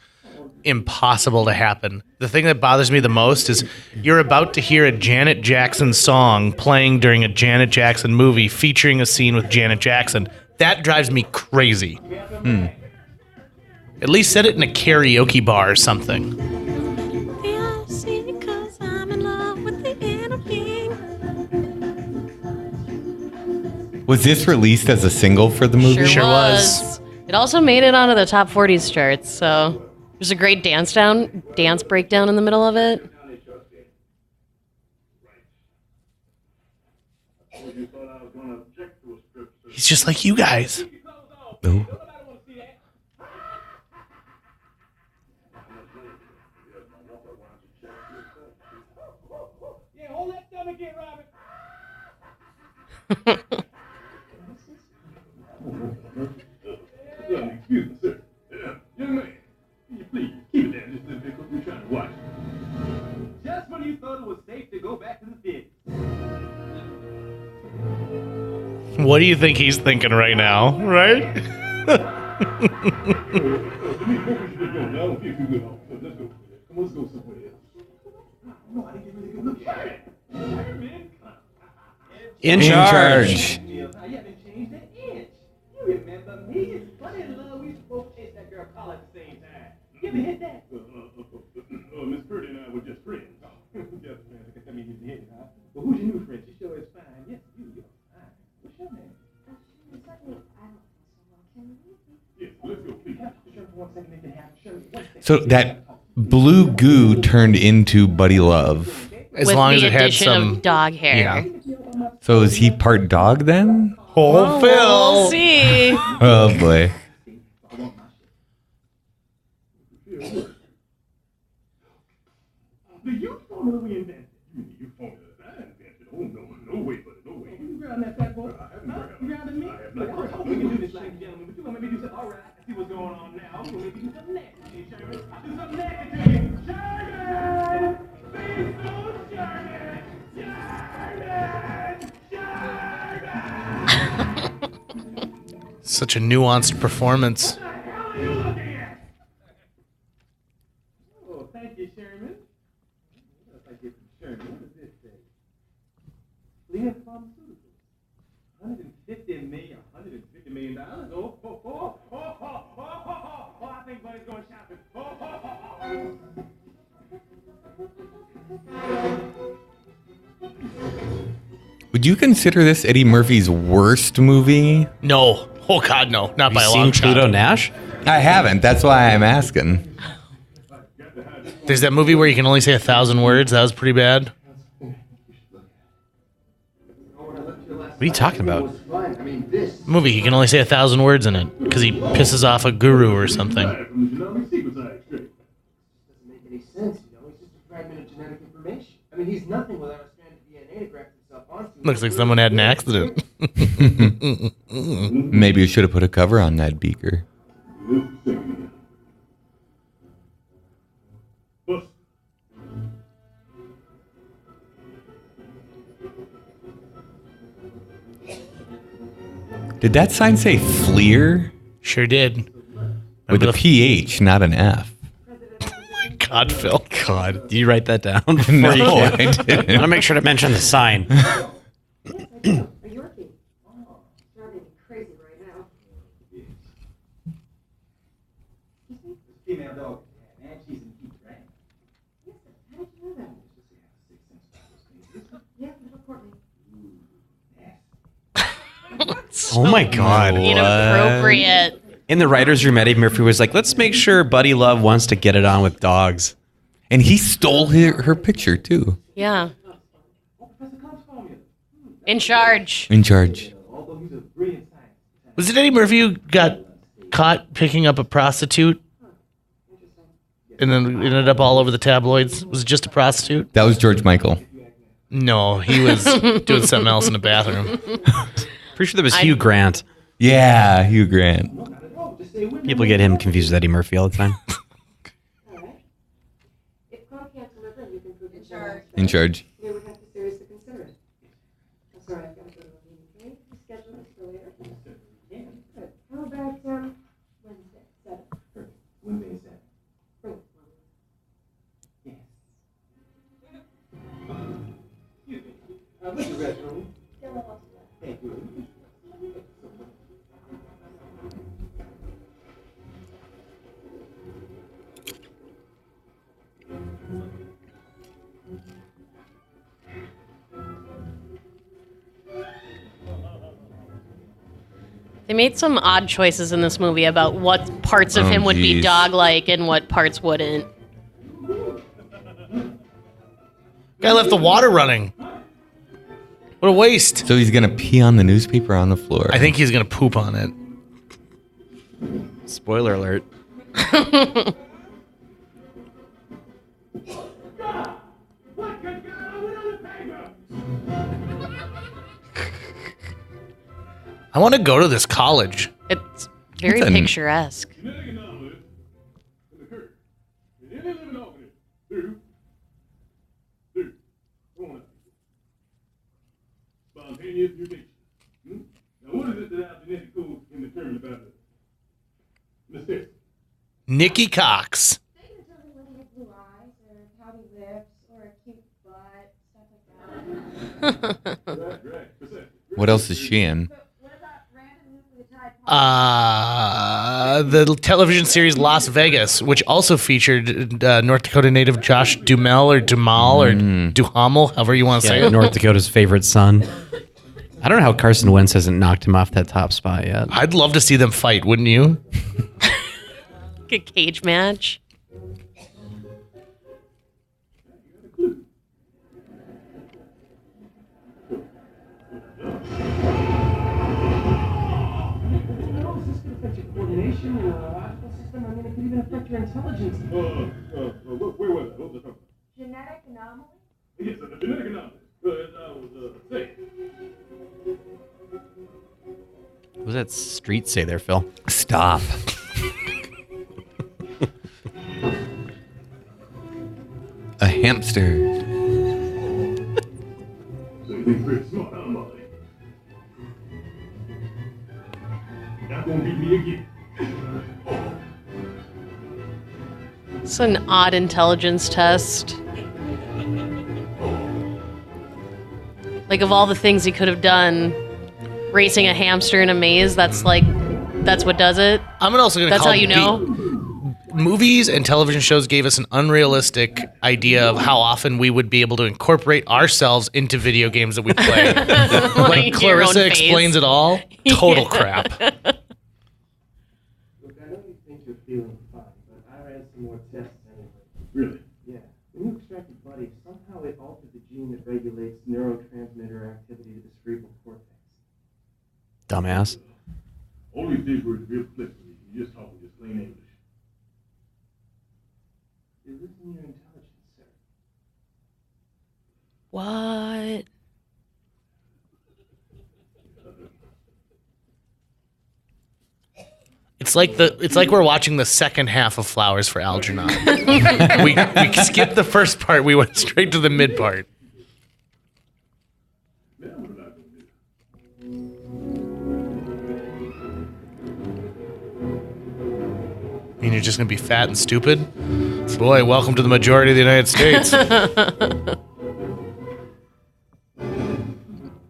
impossible to happen, the thing that bothers me the most is you're about to hear a Janet Jackson song playing during a Janet Jackson movie featuring a scene with Janet Jackson. That drives me crazy. At least set it in a karaoke bar or something. Was this released as a single for the movie? Sure was. It also made it onto the top 40s charts, so there's a great dance breakdown in the middle of it. He's just like you guys. Oh. Yeah, hold that stomach in, Robin. Excuse me, sir. Young man, can you please keep it down just a little bit because we're trying to watch it. Just when you thought it was safe to go back to the theater. What do you think he's thinking right now, right? Let's go somewhere else. No, I didn't get a really good look at it. In charge. You haven't changed an inch. You remember me? It's funny love. We both chased that girl Carla at the same time. You ever hit that? Miss Purdy and I were just friends. Just friends. I mean, you hit, huh? Well, who's your new friend? She sure is fine. Yes, you're fine. What's your name? Yes, let's go, please. Sure, for 1 second, they can have sure. So that blue goo turned into Buddy Love. As With long the as it had addition some of dog hair. Yeah. So is he part dog then? Oh, We'll see. Oh boy. The youth formula we invented. You formula that I invented. Oh, no way, buddy, no way. You grabbing that fat boy? You grabbing me? Look, I hope we can do this like a gentleman. But you want me to do something? All right, I see what's going on now. So maybe do something next. Hey, Sherman, I'll do something next to you. Sherman! Please don't, Sherman! Sherman! such a nuanced performance. What the hell are you looking at? Oh, thank you, Sherman. What if I get from Sherman? What does this say? Leah Pharmaceuticals. $150 million. I think Buddy's going shopping. Would you consider this Eddie Murphy's worst movie? No. Oh, God, no. Not by a Seen long shot. Pluto Nash? I haven't. That's why I'm asking. There's that movie where you can only say 1,000 words. That was pretty bad. What are you talking about? Movie, he can only say 1,000 words in it because he pisses off a guru or something. From the genomic sequence I extracted. Doesn't make any sense, you know. He's just a fragment of genetic information. I mean, he's nothing without a strand of DNA to graft himself onto. Looks like someone had an accident. Maybe you should have put a cover on that beaker. Bust. Did that sign say Fleer? Sure did. With Remember a PH, not an F. God, Phil. God, do you write that down? before No, you I can? didn't. I want to make sure to mention the sign. Are you working? Oh, driving me crazy right now. Female dog. And she's in heat, right? Yes, sir. How did you know that? Yeah, report me. Oh my God. Inappropriate. In the writer's room, Eddie Murphy was like, let's make sure Buddy Love wants to get it on with dogs. And he stole her picture, too. Yeah. In charge. In charge. Although he's a brilliant scientist. Was it Eddie Murphy who got caught picking up a prostitute? and then ended up all over the tabloids? Was it just a prostitute? That was George Michael. No, he was doing something else in the bathroom. Pretty sure that was Hugh Grant. Yeah, Hugh Grant. People get him confused with Eddie Murphy all the time. If Chrome can't deliver, you can prove in charge. In charge. They would have to seriously consider it. I'm sorry, I've got to go to a meeting. Can we schedule this for later? Good. How about Wednesday, 7? Wednesday is that? Bring it. Yes. What's the restroom? Thank you. They made some odd choices in this movie about what parts of him would be geez. dog-like and what parts wouldn't. Guy left the water running. What a waste. So he's going to pee on the newspaper on the floor. I think he's going to poop on it. Spoiler alert. I want to go to this college. It's very It's an- picturesque. Spontaneous mutation. Now, what is it that our genetic code can determine about the mistake? Nikki Cox. They can tell me whether you have blue eyes, or pouty lips, or a cute butt, stuff like that. Right. Precisely. What else is she in? But what about random nucleotide The television series Las Vegas, which also featured North Dakota native Josh Duhamel or Duhamel, however you want to say Yeah, it. North Dakota's favorite son. I don't know how Carson Wentz hasn't knocked him off that top spot yet. I'd love to see them fight, wouldn't you? A cage match. Coordination and logical system. I mean, it could even affect your intelligence. Where was I? What was I talking about? genetic anomaly? Yes, the genetic anomaly. As I was saying. What does that street say there, Phil? Stop. A hamster. So you think pretty smart, huh, Molly? Not gonna beat me again. It's an odd intelligence test. Like, of all the things he could have done, racing a hamster in a maze, that's what does it? I'm also going to That's call how you know? Movies and television shows gave us an unrealistic idea of how often we would be able to incorporate ourselves into video games that we play. Like your own Clarissa face. Explains It All. Total crap. Look, I know you think you're feeling fine, but I ran some more tests anyway. Really? Yeah. When you extracted Buddy, somehow it altered the gene that regulates neurotransmitter activity to the cerebral cortex. Dumbass. All these days were real flips. You just talk with just plain English. You're losing your intelligence, sir. What? It's like we're watching the second half of Flowers for Algernon. we skipped the first part. We went straight to the mid part. Now what am I gonna do? And you're just going to be fat and stupid? Boy, welcome to the majority of the United States.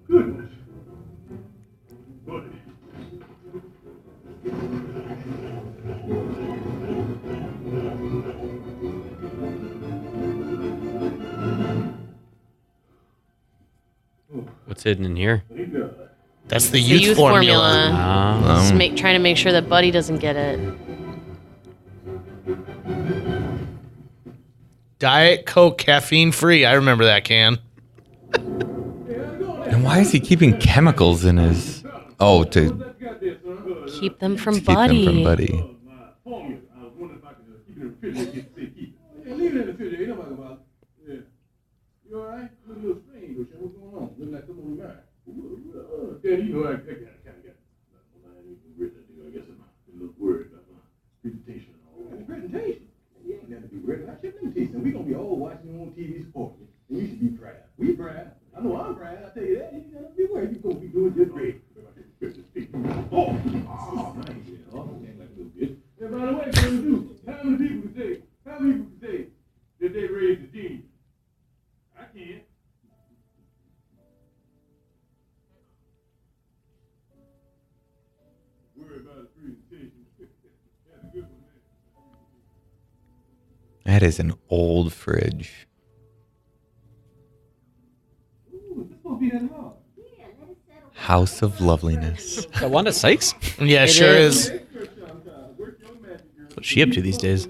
Goodness. Buddy. What's hidden in here? Thank God. That's the The youth formula. Just trying to make sure that Buddy doesn't get it. Diet Coke, caffeine free. I remember that can. And why is he keeping chemicals in his... Oh, to Keep them from keep Buddy. him from Buddy. My formula. I was wondering if I could keep it in refrigerator and get the same key. refrigerator. Ain't nobody about it. Yeah. You all right? Look a little strange, though, Sean. What's going on? Looking like someone on the mind. Daddy, you know, I kind of got I guess I'm a little worried about my presentation and all that. Presentation? You ain't got to be worried about your presentation. We're going to be all watching you on TV supporting you. And you should be proud. We proud. I know I'm proud. I tell you that. You ain't got to be worried. You're going to be doing just great. Oh, nice. Yeah, oh, like a little bit. And by the way, what do? How many people can say that they raised the genius? I can't. Worry about his presentation. That's a good one, man. That is an old fridge. Ooh, this won't be that hard. House of Loveliness. Is that Wanda Sykes? Yeah, it sure is. What's she up to these days?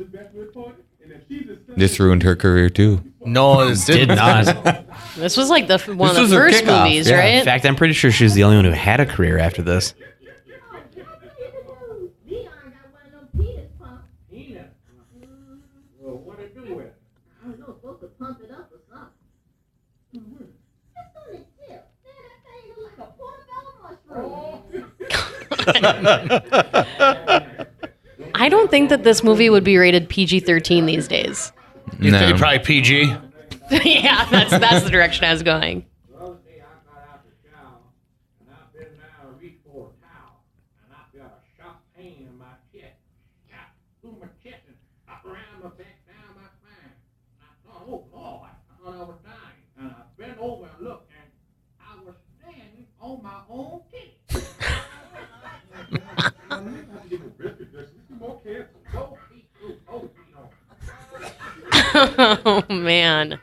This ruined her career too. No, this Did didn't. not. This was like one of was the a first kickoff, movies, yeah. In right? fact, I'm pretty sure she was the only one who had a career after this. Well, what it do with? I don't know, supposed to pump it up or something. Just on the tip. Man, that thing look like a portobello mushroom. I don't think that this movie would be rated PG-13 these days. You No. think probably PG. Yeah, that's the direction I was going. The other day I got out the shower, and I've been down to reach for a towel, and I've got a sharp pain in my chest. Shot through my chest and up around my back, down my spine. And I thought, oh Lord, I thought I was dying. And I bent over and looked, and I was standing on my own titty. More careful. Go feet through, go feet on. Oh man,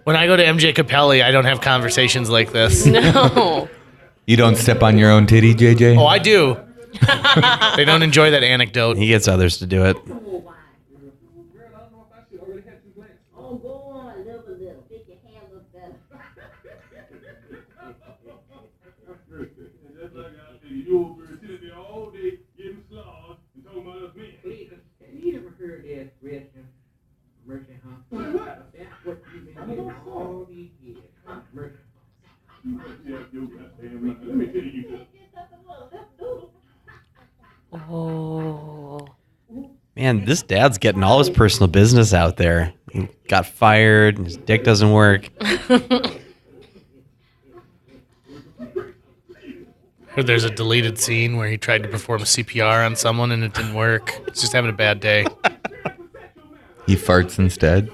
When I go to MJ Capelli, I don't have conversations like this. no. You don't step on your own titty, JJ? Oh, I do. They don't enjoy that anecdote. He gets others to do it. Girl, I don't know if I should already had 2 glasses. Oh, go on, live a little. Make your hair look better. Just like I said, you over sitting there all day getting slaws and talking about us men. Please, have you ever heard that expression, mercy, huh? What? That's what you've been doing all these years. Mercy. Yeah, you goddamn right. Let me tell you. Oh. Man, this dad's getting all his personal business out there. He got fired, and his dick doesn't work. Or there's a deleted scene where he tried to perform CPR on someone and it didn't work. He's just having a bad day. He farts instead.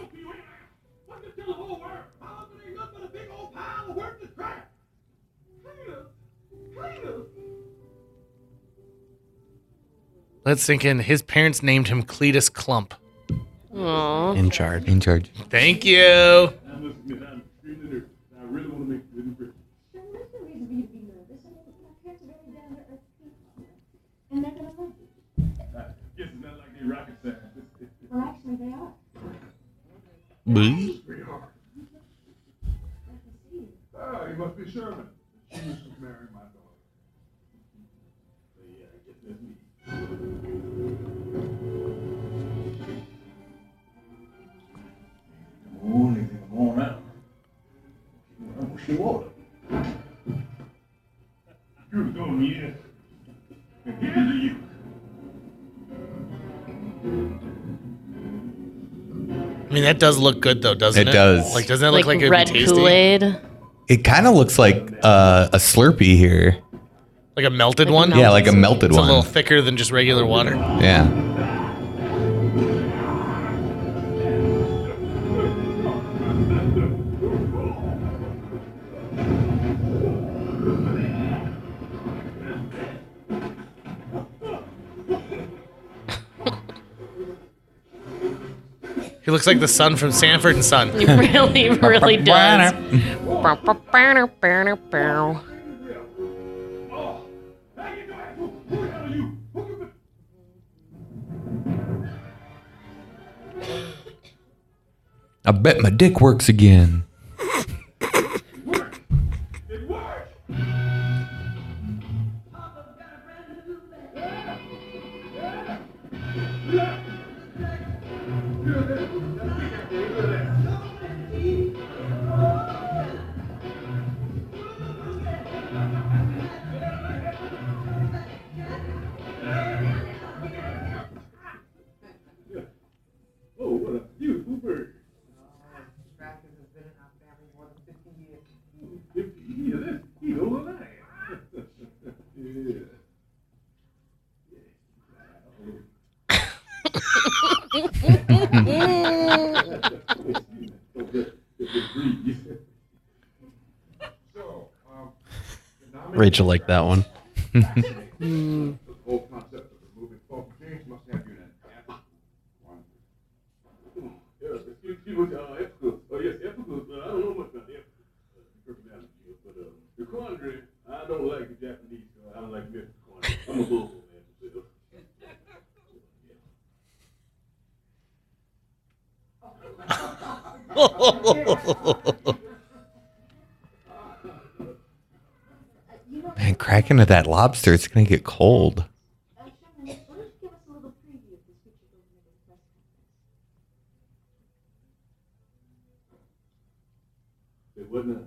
Let's sink in. His parents named him Cletus Klump. Aw. In charge. In charge. Thank you. I must admit, I'm extremely nervous. I really want to make this impression. There's no reason for you to be nervous. I mean, my parents are very down to earth people. And they're going to love you. I guess it's not like they rocket science. Well, actually, they are. Boo. Pretty hard. Ah, you must be Sherman. She was marrying my daughter. So, yeah, I guess that's me. Come on, nigga, come on now. I'm gonna show water. You're going, yeah. And here's to you. I mean, that does look good, though, doesn't it? It does. Like, doesn't that look like it'd red be tasty? Kool-Aid. It kind of looks like a Slurpee here. Like a melted Like a one? melted Yeah, like a melted It's a one. little thicker than just regular water. Yeah. He looks like the son from Sanford and Son. He really, really does. Oh, how you doing? Who the hell are you? I bet my dick works again. It worked. Rachel liked that one. The whole concept of removing focal genes must have you in an apple. Excuse me, epicals. Oh, yes, epicals. I don't know much about the epicals. But the quandary, I don't like the Japanese, so I don't like the quandary. I'm a local man myself. Man, crack into that lobster, it's going to get cold. It wasn't a...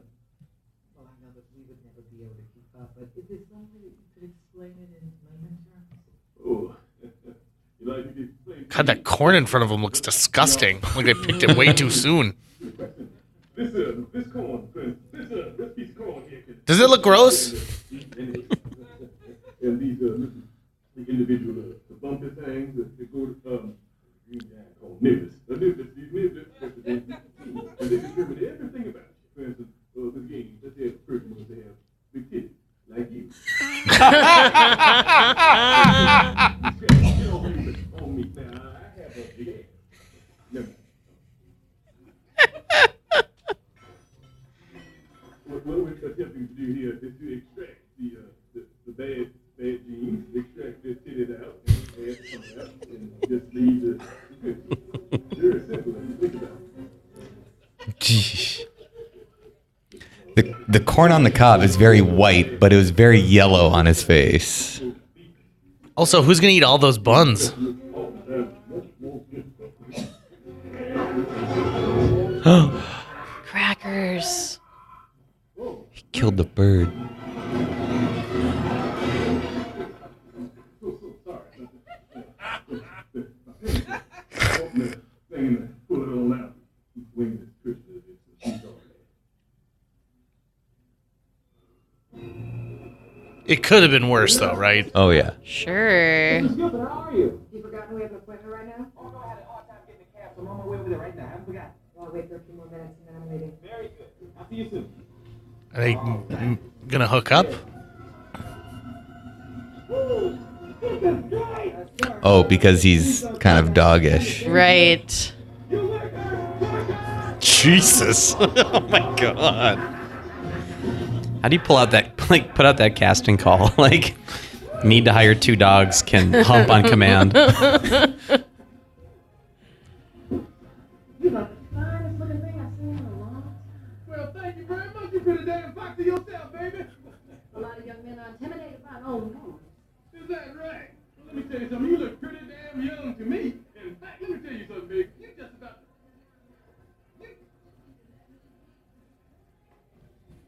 Well, I know that we would never be able to keep up, but is there some way that you could explain it in layman's terms? Oh, you like to explain? God, that corn in front of him looks disgusting. Like they picked it way too soon. This corn, this piece of corn here. Does it look gross? And these the individual the bumpy things that go to called nibbles. These nibbles, and they determine everything about you. For instance, this game, let's say a person wants to have big titties, like you. On me now, I have a big ass. Never. What we're attempting to do here is to extract the bad genes, extract this titties out, and add something else, and just leave the good. Very simple when you think about it. Jeez. The corn on the cob is very white, but it was very yellow on his face. Also, who's going to eat all those buns? Crackers. He killed the bird. It could have been worse, though, right? Oh, yeah. Sure. Gilbert, how are you? You forgotten we have an appointment right now? Oh, no, I had a hard time getting a cab, so I'm on my way over there right now. I haven't forgotten. I'll wait for a few more minutes and then I'm leaving. Very good. I'll see you soon. Are they going to hook up? Oh, because he's kind of doggish. Right. Jesus. Oh my god. How do you pull out that put out that casting call? Like, need to hire 2 dogs, can hump on command. You're the finest looking thing I've seen in a long time. Well, thank you very much. You pretty damn foxy yourself, baby. A lot of young men are intimidated by an old woman. Is that right? Well, let me tell you something. You look pretty damn young to me. In fact, let me tell you something, big. You just about...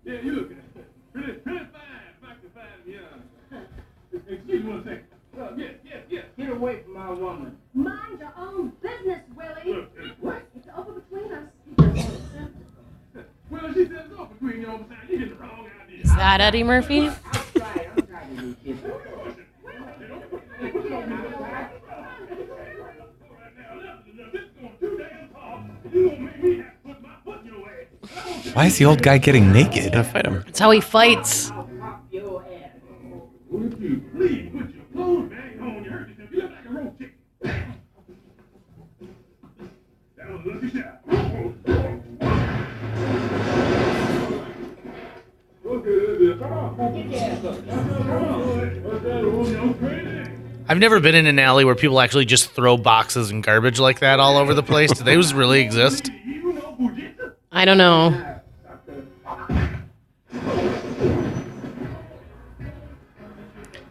Yeah, you look pretty fine, foxy fine and young. Excuse me one second. Yes. Get away from my woman. Mind your own business, Willie. What? It's over between us. Well, she says it's off between you all the time. You're getting the wrong idea. Is that Eddie Murphy? I'm trying to do kids. Why is the old guy getting naked? Gonna fight him. That's how he fights. I'll pop your ass. Would you please put your clothes back on? You hurt yourself. You look like a road chick. That was a lucky shot. I've never been in an alley where people actually just throw boxes and garbage like that all over the place. Do those really exist? I don't know.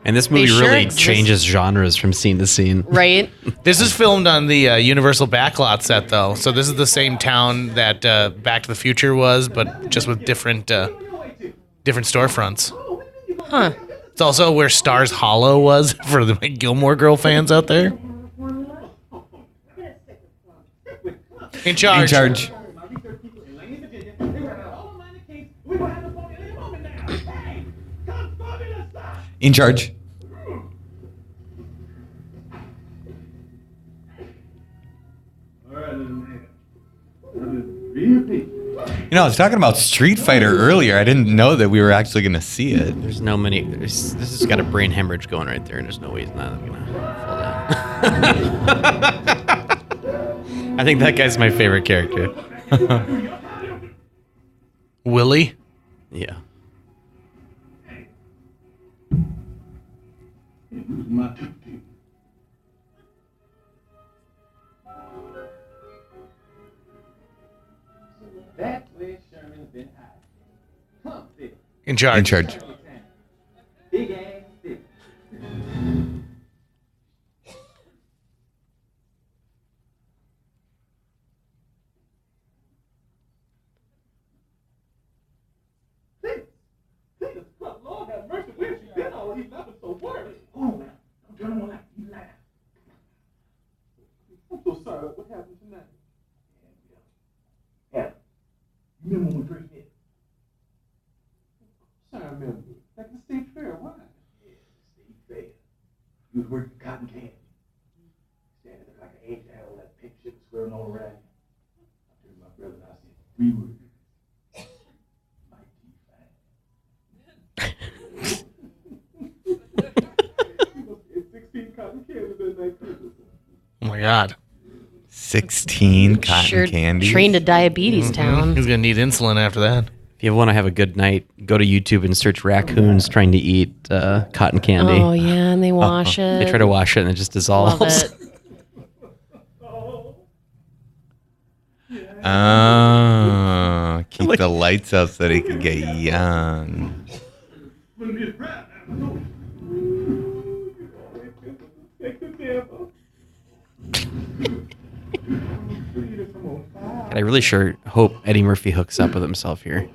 And this movie sure really exist. changes genres from scene to scene. Right? This is filmed on the Universal Backlot set, though. So this is the same town that Back to the Future was, but just with different storefronts. Huh. It's also where Stars Hollow was for the Gilmore Girl fans out there. In charge. In charge. In charge. All right, little man. Now, just be your people. You know, I was talking about Street Fighter earlier. I didn't know that we were actually going to see it. There's no many. This has got a brain hemorrhage going right there, and there's no way he's not going to fall down. I think that guy's my favorite character. Willie? Yeah. My tooth. That's where Sherman's been hiding. Klumps did. In charge. In charge. Big ass stick. Lord have mercy, where's she been all these nothing so worried? Oh, now, don't turn on like you laugh. I'm so sorry. What happened tonight? Yeah. You remember when we first met? I remember. Like the state fair. Why? Yeah, the state fair. You was working cotton candy. Standing there like an angel had all that pink shit swirling all around you. I turned to my brother and I said, 3 words. Oh my God. 16 cotton candies. Trained to diabetes town. He's going to need insulin after that. If you want to have a good night, go to YouTube and search raccoons trying to eat cotton candy. Oh, yeah, and they wash it. They try to wash it and it just dissolves. Love it. Oh, keep the lights up so they can get young. I really sure hope Eddie Murphy hooks up with himself here.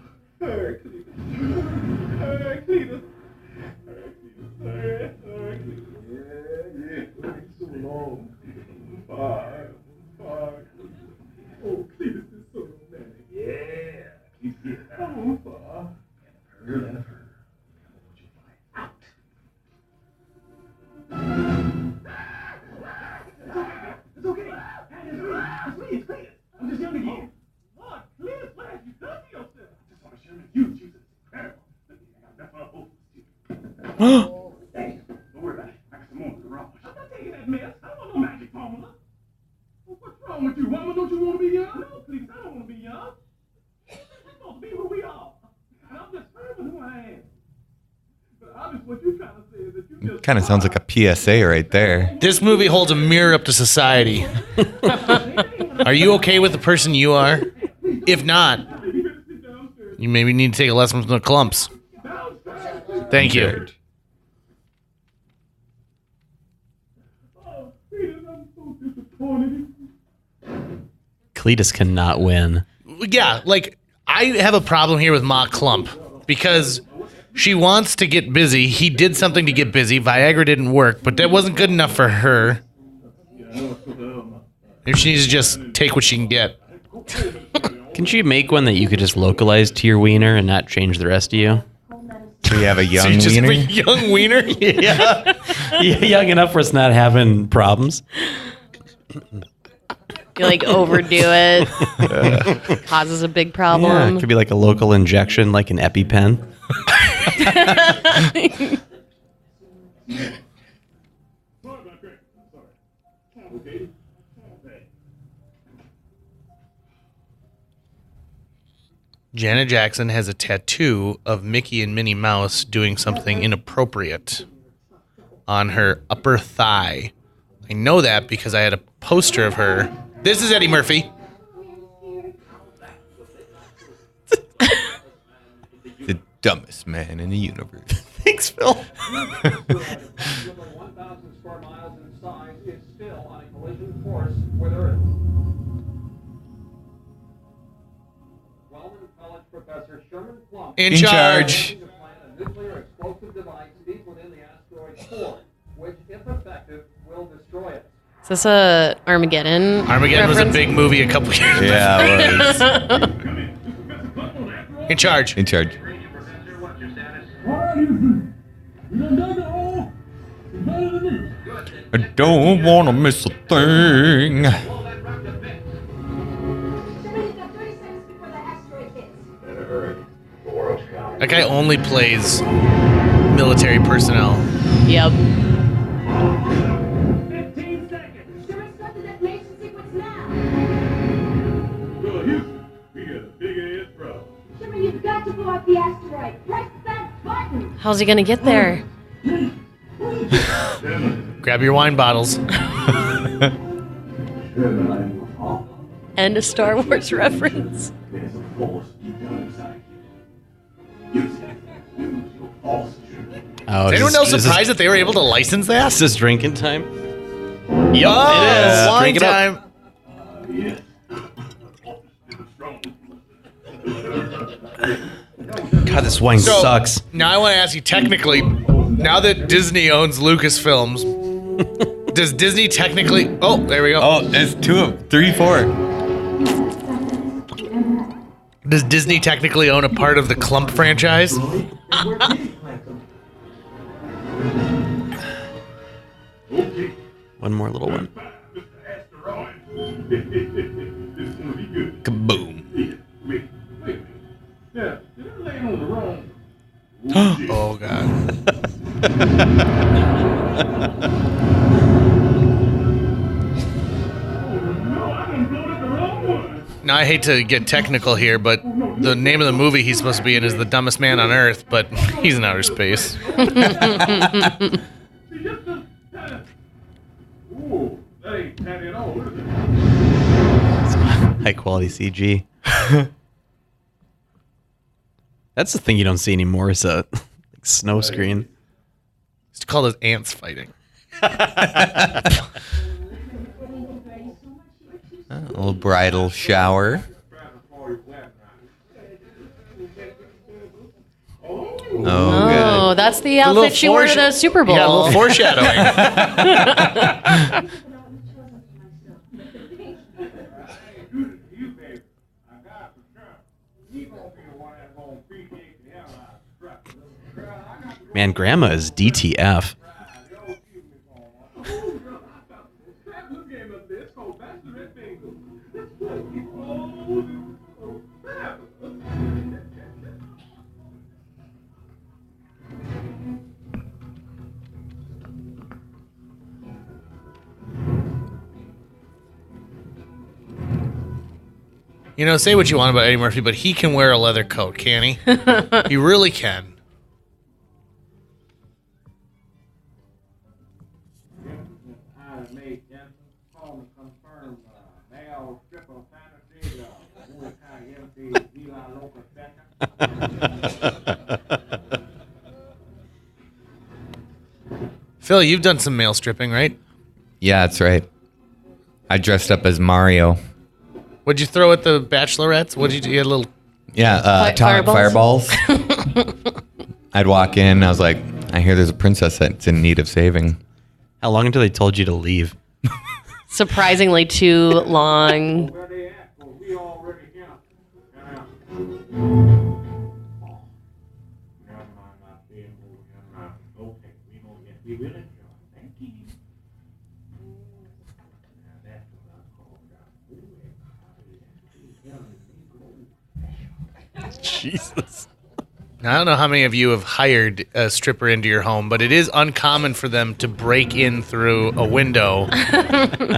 Don't worry about it. I got some more in the garage. I'm not taking that mess. I don't want no magic formula. What's wrong with you, Mama? Don't you want to be young? No, please. I don't want to be young. We're supposed to be who we are. And I'm just firm with who I am. But obviously what you're trying to say is that you just... Kind of sounds like a PSA right there. This movie holds a mirror up to society. Are you okay with the person you are? If not, you maybe need to take a lesson from the Klumps. Thank you. Cletus cannot win. Yeah, like, I have a problem here with Ma Klump because she wants to get busy. He did something to get busy. Viagra didn't work, but that wasn't good enough for her. Maybe she needs to just take what she can get. Can she make one that you could just localize to your wiener and not change the rest of you? So you have a young So you just have wiener? a young wiener? Yeah. Young enough for us not having problems. You like overdo it. Causes a big Yeah, problem. it could be like a local injection, like an EpiPen. Janet Jackson has a tattoo of Mickey and Minnie Mouse doing something inappropriate on her upper thigh. I know that because I had a poster of her. This is Eddie Murphy. The dumbest man in the universe. Thanks, Phil. 1,000 square miles in size is still on a collision course with Earth. Wellman College professor Sherman Klumps In charge. to plan a nuclear explosive device deep within the asteroid core, which, if effective, will destroy it. Is this a Armageddon? Armageddon was a reference? big movie a couple years ago. Yeah, it was. In charge. In charge. I don't want to miss a thing. Somebody's got 30 seconds before the asteroid That guy only plays military personnel. Yep. 15 seconds. Sure, start the detonation sequence now. Houston, we got a big-ass problem. Shimmer, you've got to blow up the asteroid. Press that button. How's he gonna get there? Grab your wine bottles. And a Star Wars reference. There's a force deep down inside you. Use it. Use your force. Oh, Is anyone else surprised that they were able to license that? Is this drinking time? Yep, it is. Wine Drink it up. time. Yes. God, this wine So, sucks. Now I want to ask you technically, now that Disney owns Lucasfilms, does Disney technically... Oh, there we go. Oh, there's 3, 4. Does Disney technically own a part of the Klump franchise? One more little one. Kaboom. Yeah, did I land on the wrong? Oh, God. No, I done blown up the wrong one. Now, I hate to get technical here, but the name of the movie he's supposed to be in is The Dumbest Man on Earth, but he's in outer space. Ooh, that ain't tatty at all, is it? High quality CG. That's the thing you don't see anymore is a like snow screen. It's called as ants fighting. A little bridal shower. Oh, that's the outfit she wore to the Super Bowl. Yeah, a little foreshadowing. Man, Grandma is DTF. You know, say what you want about Eddie Murphy, but he can wear a leather coat, can he? He really can. Phil, you've done some male stripping, right? Yeah, that's right. I dressed up as Mario. What'd you throw at the bachelorettes? What'd you do? You had a little... Yeah, atomic fireballs. I'd walk in, I was like, I hear there's a princess that's in need of saving. How long until they told you to leave? Surprisingly too long. Where they at? Well, we already here. Okay, we gonna get we will enjoy. Thank you. Now that's what I call God. Jesus. Now, I don't know how many of you have hired a stripper into your home, but it is uncommon for them to break in through a window,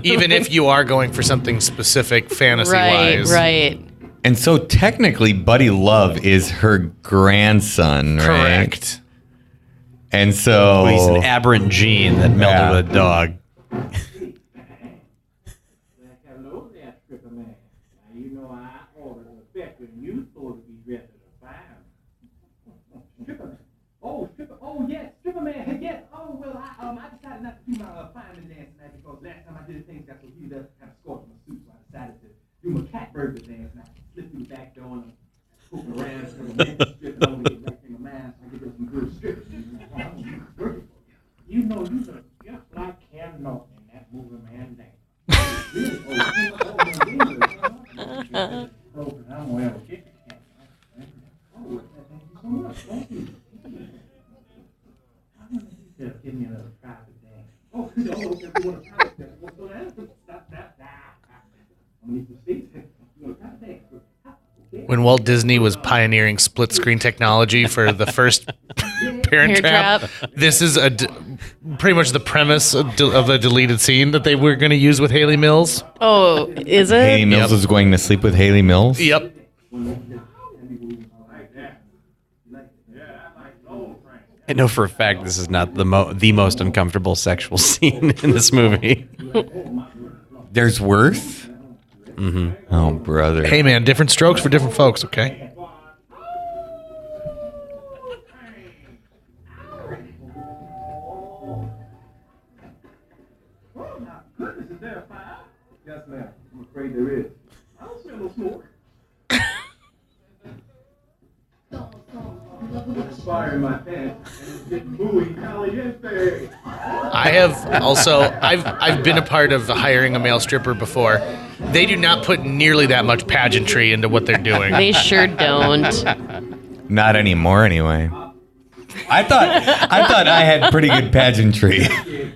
even if you are going for something specific fantasy-wise. Right. And so technically, Buddy Love is her grandson, right? Correct. And so... Well, he's an aberrant gene that melded with a dog. Hello there, stripper man. Now you know I ordered a spec when you supposed to be dressed as a fine. Stripper. Oh, stripper. Oh, yes, stripper man. Yes. Oh, well, I decided not to do my fireman dance tonight because last time I did things got so huge that kind of scorched my suit, so I decided to do my cat burger dance. And I slipped through the back door and poking around, stripper man, stripping over, get back in my mind, so I get some good strippers. You know, you look just like Ken Norton in that movie, man. Dance. I'm well. Thank you so much. Thank you. Give me another private dance. Oh, no, if you want a private dance, what's going to happen? Stop. I'm going to need some seats. You want a private dance? Okay. When Walt Disney was pioneering split screen technology for the first Parent Trap, this is pretty much the premise of a deleted scene that they were going to use with Haley Mills. Oh, is it? Haley Mills was going to sleep with Haley Mills? Yep. I know for a fact this is not the most uncomfortable sexual scene in this movie. There's worse? Mm-hmm. Oh, brother. Hey, man, different strokes for different folks, okay? Yes, ma'am. I'm afraid there is. I don't smell no smoke. Fire in my pants and it's getting muy caliente. I've been a part of hiring a male stripper before. They do not put nearly that much pageantry into what they're doing. They sure don't. Not anymore, anyway. I thought I had pretty good pageantry.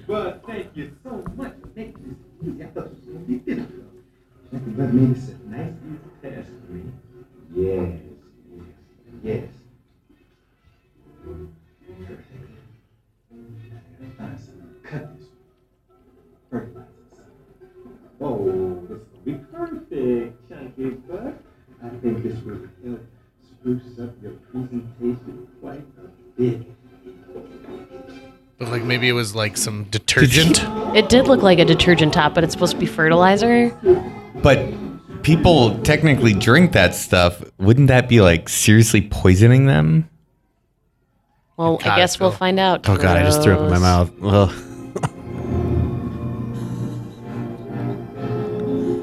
But thank you so much for making this easy. I thought it was going to be difficult. But maybe it's a nice easy task for me. Yes. Cut this. Fertilizer. Oh, this will be perfect, chunky butt. I think this will help spruce up your presentation quite a bit. Looked like maybe it was like some detergent. It did look like a detergent top, but it's supposed to be fertilizer. But people technically drink that stuff. Wouldn't that be like seriously poisoning them? Well, I guess we'll find out. Oh God, I just threw up in my mouth. Ugh.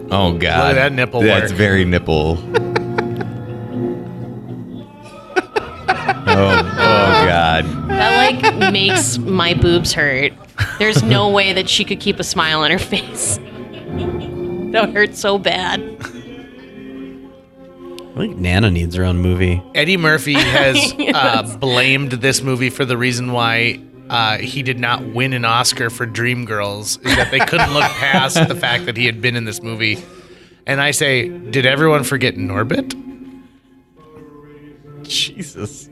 Oh God, Look at that nipple That's work. very nipple. Oh God. That like makes my boobs hurt. There's no way that she could keep a smile on her face. That hurt so bad. I think Nana needs her own movie. Eddie Murphy has blamed this movie for the reason why he did not win an Oscar for Dreamgirls, is that they couldn't look past the fact that he had been in this movie. And I say, did everyone forget Norbit? Jesus.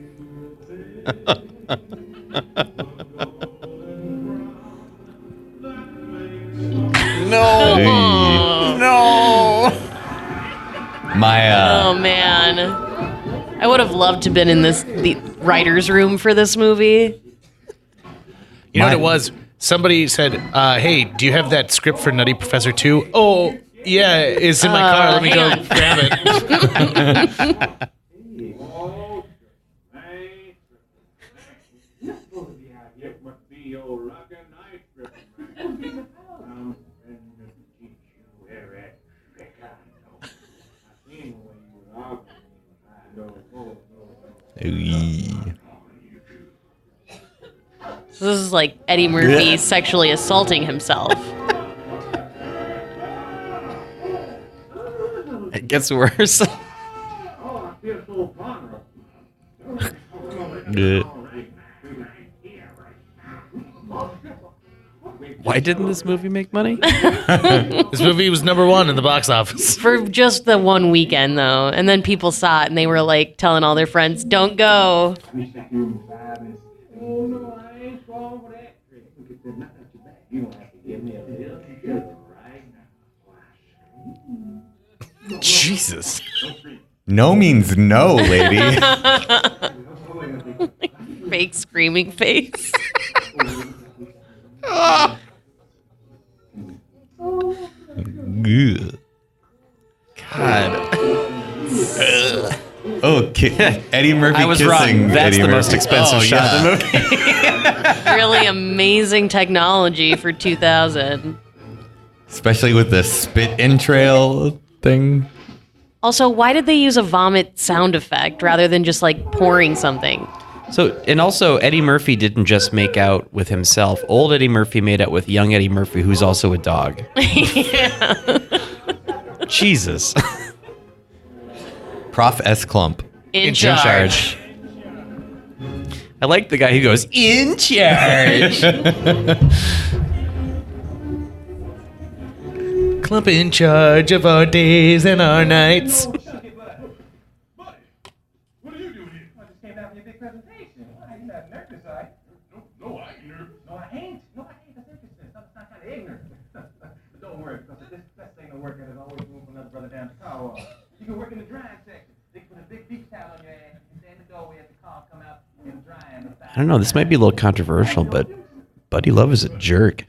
No. Oh man, I would have loved to have been in the writer's room for this movie. You know what it was? Somebody said, hey, do you have that script for Nutty Professor 2? Oh, yeah, it's in my car. Let me go grab it. So this is like Eddie Murphy sexually assaulting himself. It gets worse. Why didn't this movie make money? This movie was #1 in the box office. For just the one weekend, though. And then people saw it and they were like telling all their friends, don't go. Jesus. No means no, lady. Fake screaming face. God. Oh, Eddie Murphy I was kissing wrong. That's Eddie the Murphy. most expensive shot in the movie. Really amazing technology for 2000. Especially with the spit entrail thing. Also, why did they use a vomit sound effect rather than just like pouring something? So, and also, Eddie Murphy didn't just make out with himself. Old Eddie Murphy made out with young Eddie Murphy, who's also a dog. Yeah. Jesus. Prof S. Klump. In charge. I like the guy who goes, in charge. Klump in charge of our days and our nights. You can work in the drying section. They put a big beach towel on your ass and stand in the doorway as the car come out and dry. I don't know. This might be a little controversial, but Buddy Love is a jerk.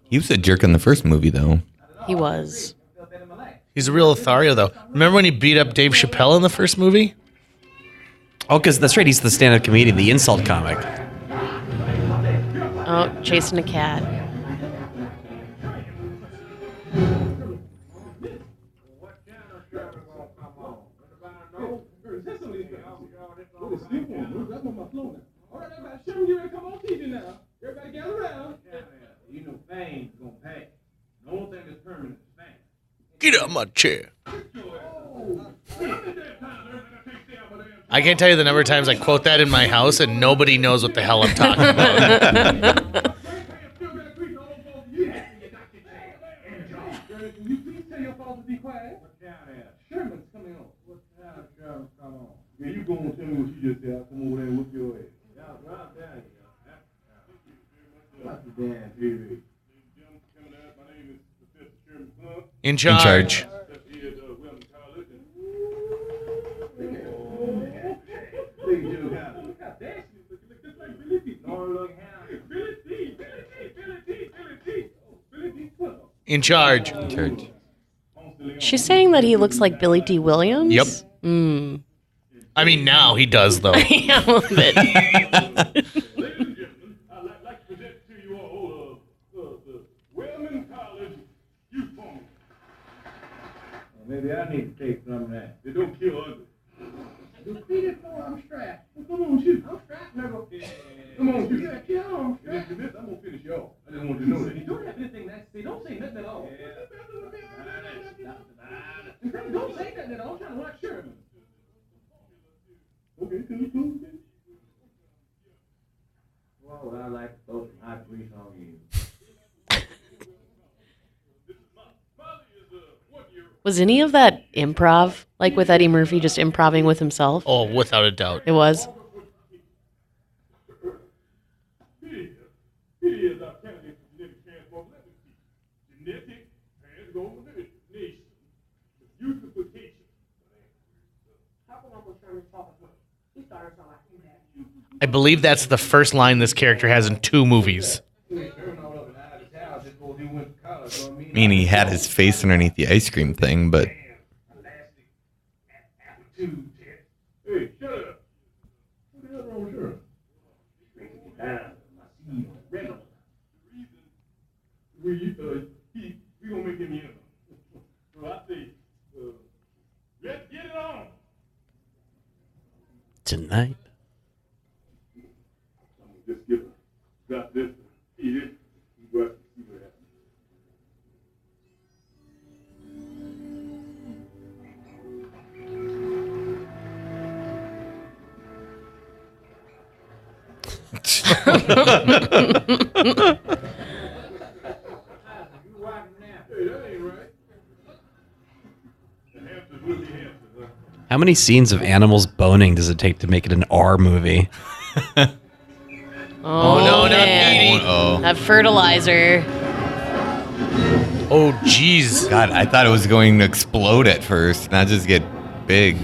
He was a jerk in the first movie, though. He was. He's a real Lothario, though. Remember when he beat up Dave Chappelle in the first movie? Oh, because that's right. He's the stand-up comedian, the insult comic. Oh, chasing a cat. Get out of my chair. I can't tell you the number of times I quote that in my house and nobody knows what the hell I'm talking about. In charge. In charge. In charge. She's saying that he looks like Billy D. Williams? Yep. Mm. I mean, now he does, though. Yeah, a little bit. Maybe I need to take some of that. They don't kill ugly. Just beat it for I'm strapped. Well, come on, shoot. I'm strapped, nigga. Come on, shoot. Yeah, kill him. I'm gonna finish y'all. I just want you to know that. You don't have anything nice to say. Don't say nothing at all. Don't say nothing at all. I'm trying to watch Sherman. Okay, cool. Well, I like to throw some hot grease on you. Was any of that improv? Like with Eddie Murphy just improving with himself? Oh, without a doubt. It was? I believe that's the first line this character has in 2 movies. I mean, he had his face underneath the ice cream thing, but... Hey, shut up. What the hell wrong with her? We gonna make him young. So I say, let's get it on. Tonight. Just give her. Got this. Eat it. You go out and see what happens. How many scenes of animals boning does it take to make it an R movie? Oh, no, not man. Edie. Oh. That fertilizer. Oh, jeez. God, I thought it was going to explode at first, not just get big.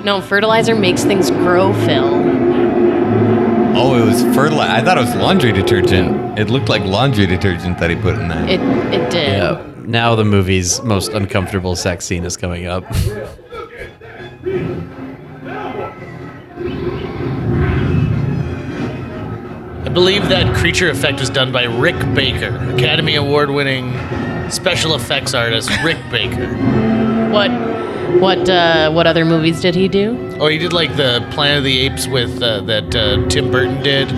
No, fertilizer makes things grow, Phil. Oh, it was fertilizer. I thought it was laundry detergent. It looked like laundry detergent that he put in that. It did. Yeah. Now the movie's most uncomfortable sex scene is coming up. I believe that creature effect was done by Rick Baker, Academy Award-winning special effects artist Rick Baker. What other movies did he do? Oh, he did like the Planet of the Apes with that Tim Burton did.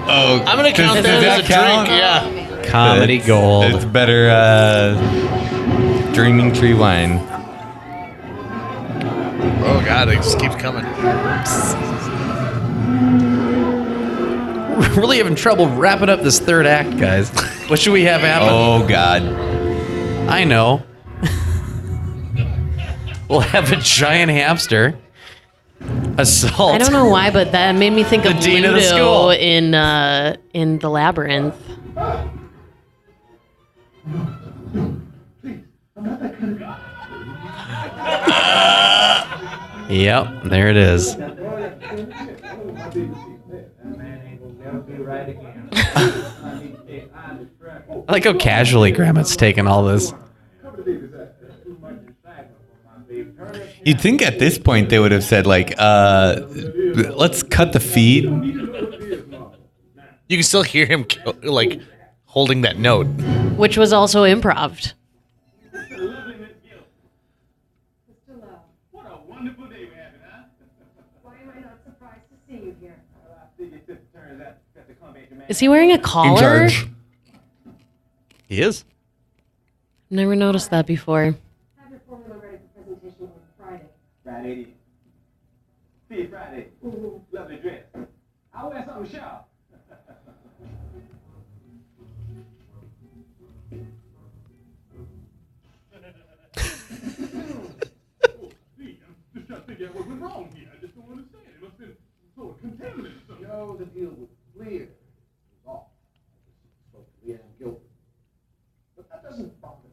Oh, I'm gonna count that as a count? drink. Yeah. Comedy gold. It's better Dreaming Tree wine. Oh God, it just keeps coming. We're really having trouble wrapping up this third act, guys. What should we have happen? Oh God. I know. We'll have a giant hamster Assault. I don't know why, but that made me think of dean of the school. Ludo in the Labyrinth. Yep, there it is. I like how casually Grandma's taking all this. You'd think at this point they would have said, like, let's cut the feed. You can still hear him like holding that note. Which was also improv. What a wonderful day we're having, huh? Why am I not surprised to see you here? I figured it turns out that the Klump ain't your man. Is he wearing a In collar? charge. He is. Never noticed that before. Have your formula ready for presentation on Friday. Friday. See you Friday. Ooh, lovely dress. I'll wear something sharp. Just trying to figure out what went wrong here. I just don't understand. It must have been sort of contaminated or something. No, the deal was clear. It was off. I just spoke to Leanne Gilbert. But that doesn't bother me.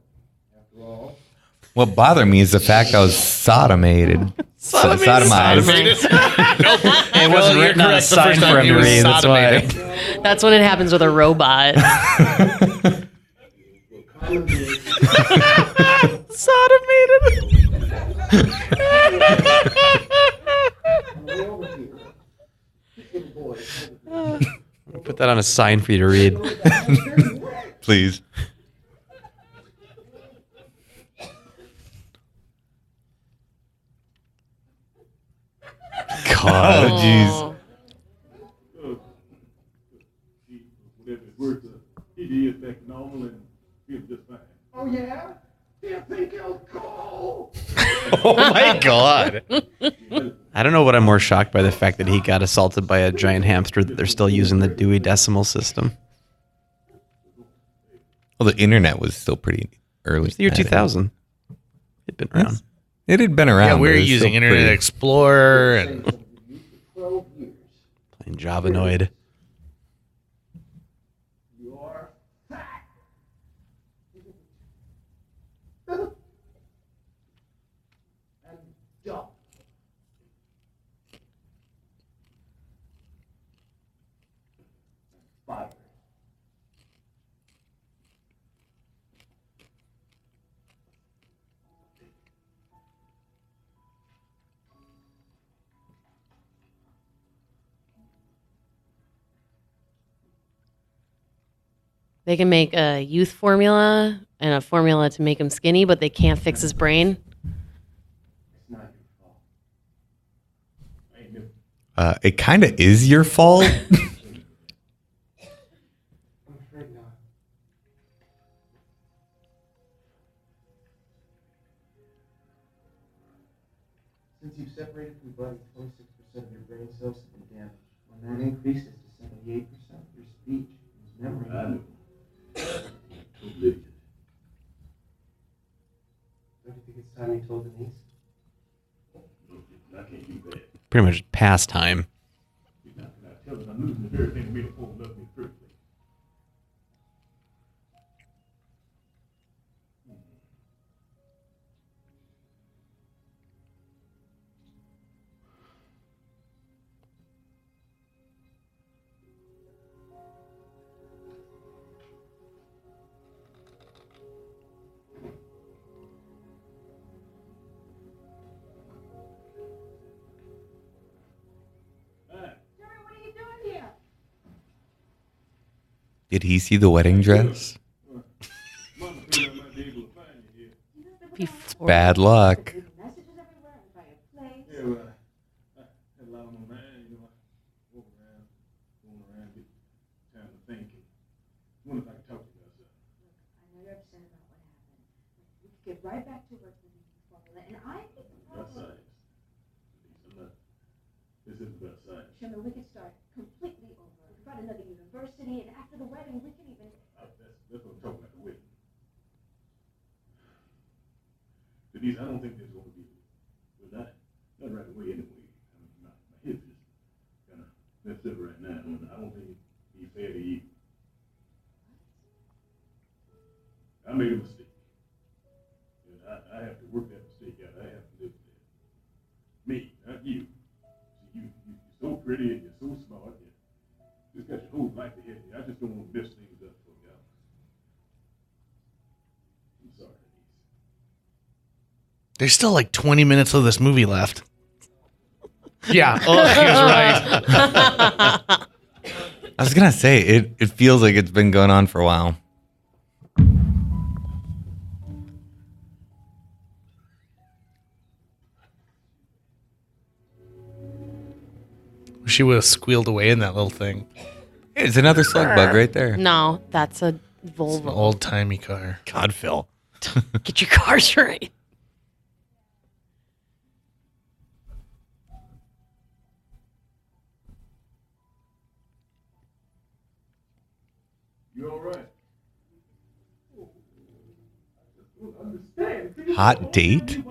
After all, What bothered me is the fact I was sodomized. Sodomized. It wasn't written on a sign for him to read. That's why. That's when it happens with a robot. Put that on a sign for you to read. Please. God. Oh, jeez. Whatever it's worth, he is back to normal and feels just fine. oh yeah? You think he'll go? Oh my God. I don't know what I'm more shocked by, the fact that he got assaulted by a giant hamster that they're still using the Dewey Decimal System. Well, the internet was still pretty early. It's the year 2000. It'd been around. It had been around. Yeah, we but were it was using still Internet pretty- Explorer and 12 years. Playing Javanoid. You're fat. And dumb. Fired. They can make a youth formula and a formula to make him skinny, but they can't fix his brain. It's not your fault. It kind of is your fault. I'm afraid not. Since you've separated from blood, 26% of your brain cells have been damaged. When that increases to 78%, your speech and memory. I know. Don't you think it's time you told Denise? I can't do that. Pretty much past time. You're not gonna tell them I'm losing the very thing that made a fool love me in the first place. Jerry, what are you doing here? Did he see the wedding dress? Mama said I might be able to find you here. Before. Bad luck. Messages everywhere and by your place. Yeah, well, I had a lot on my mind, you know. I walk around, going around, get time to think. And wonder if I could talk to you about something. I know you're upset about what happened. We could get right back to work with the formula, and I think the About problem. science. I'm not. This isn't about science. Sherman, we could start completely over. We could find another university, and after the wedding, we could even. That's what I'm talking about, the wedding. Denise, I don't think there's going to be. Well, not right away anyway. I'm not made a mistake. And I have to work that mistake out. I have to live with it. Me, not you. See, you're so pretty and you're so smart. You just got your whole life ahead of you. I just don't want to mess things up for you. I'm sorry, Denise. There's still like 20 minutes of this movie left. Yeah. Oh, he was right. I was gonna say it feels like it's been going on for a while. She would have squealed away in that little thing. It's another slug bug right there. No, that's a Volvo. It's an old-timey car. God, Phil. Get your car straight. You all right? Hot date?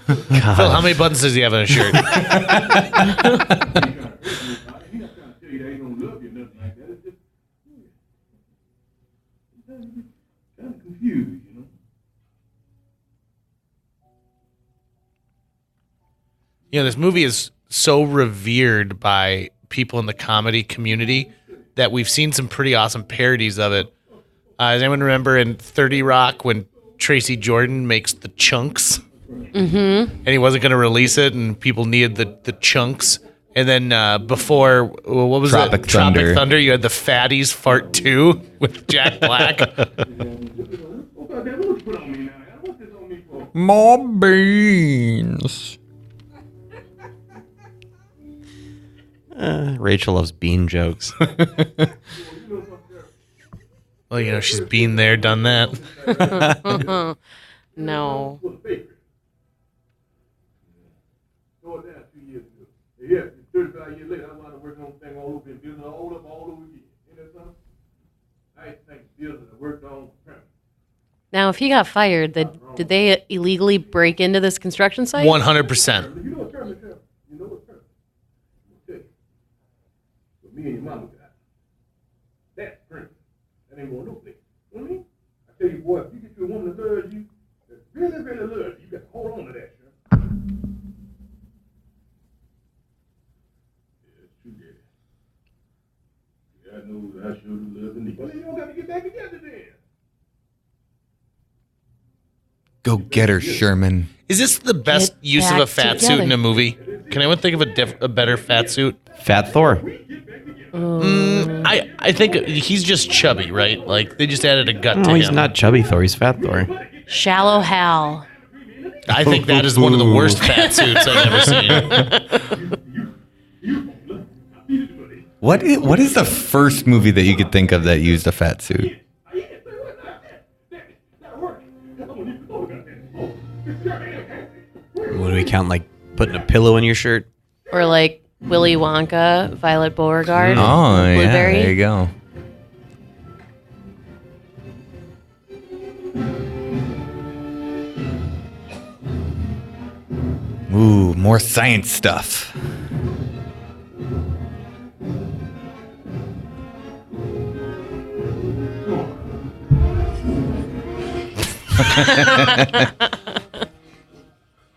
Phil, how many buttons does he have on his shirt? You know, this movie is so revered by people in the comedy community that we've seen some pretty awesome parodies of it. Does anyone remember in 30 Rock when Tracy Jordan makes the chunks? Mm-hmm. And he wasn't going to release it, and people needed the chunks. And then before, what was Tropic it? Thunder. Tropic Thunder. You had the Fatties Fart 2 with Jack Black. More beans. Rachel loves bean jokes. Well, you know, she's been there, done that. No. Yeah, 35 years later, I wound up working on the thing all over and building all over again. You know something? I think building I worked on premise. Now, if he got fired, did they illegally break into this construction site? 100%. You know what premise is? You know what premise is? I'm gonna tell you. What me and your mama got. That's premise. That ain't going no place. You know what I mean? I tell you, boy, if you get you a woman that loves you, that really, really loves you, you got to hold on to that, sure. God knows I sure do love Denise. Well, then you don't got to get back together then. Go get her, Sherman. Is this the best Get use of a back fat together. suit in a movie? Can anyone think of a better fat suit? Fat Thor. I think he's just chubby, right? Like, they just added a gut to No, him. he's not chubby Thor. He's Fat Thor. Shallow Hal. I think that is one of the worst fat suits I've ever seen. What is the first movie that you could think of that used a fat suit? What do we count? Like putting a pillow in your shirt? Or like Willy Wonka, Violet Beauregard. Oh, yeah, Blueberry. there you go. Ooh, more science stuff.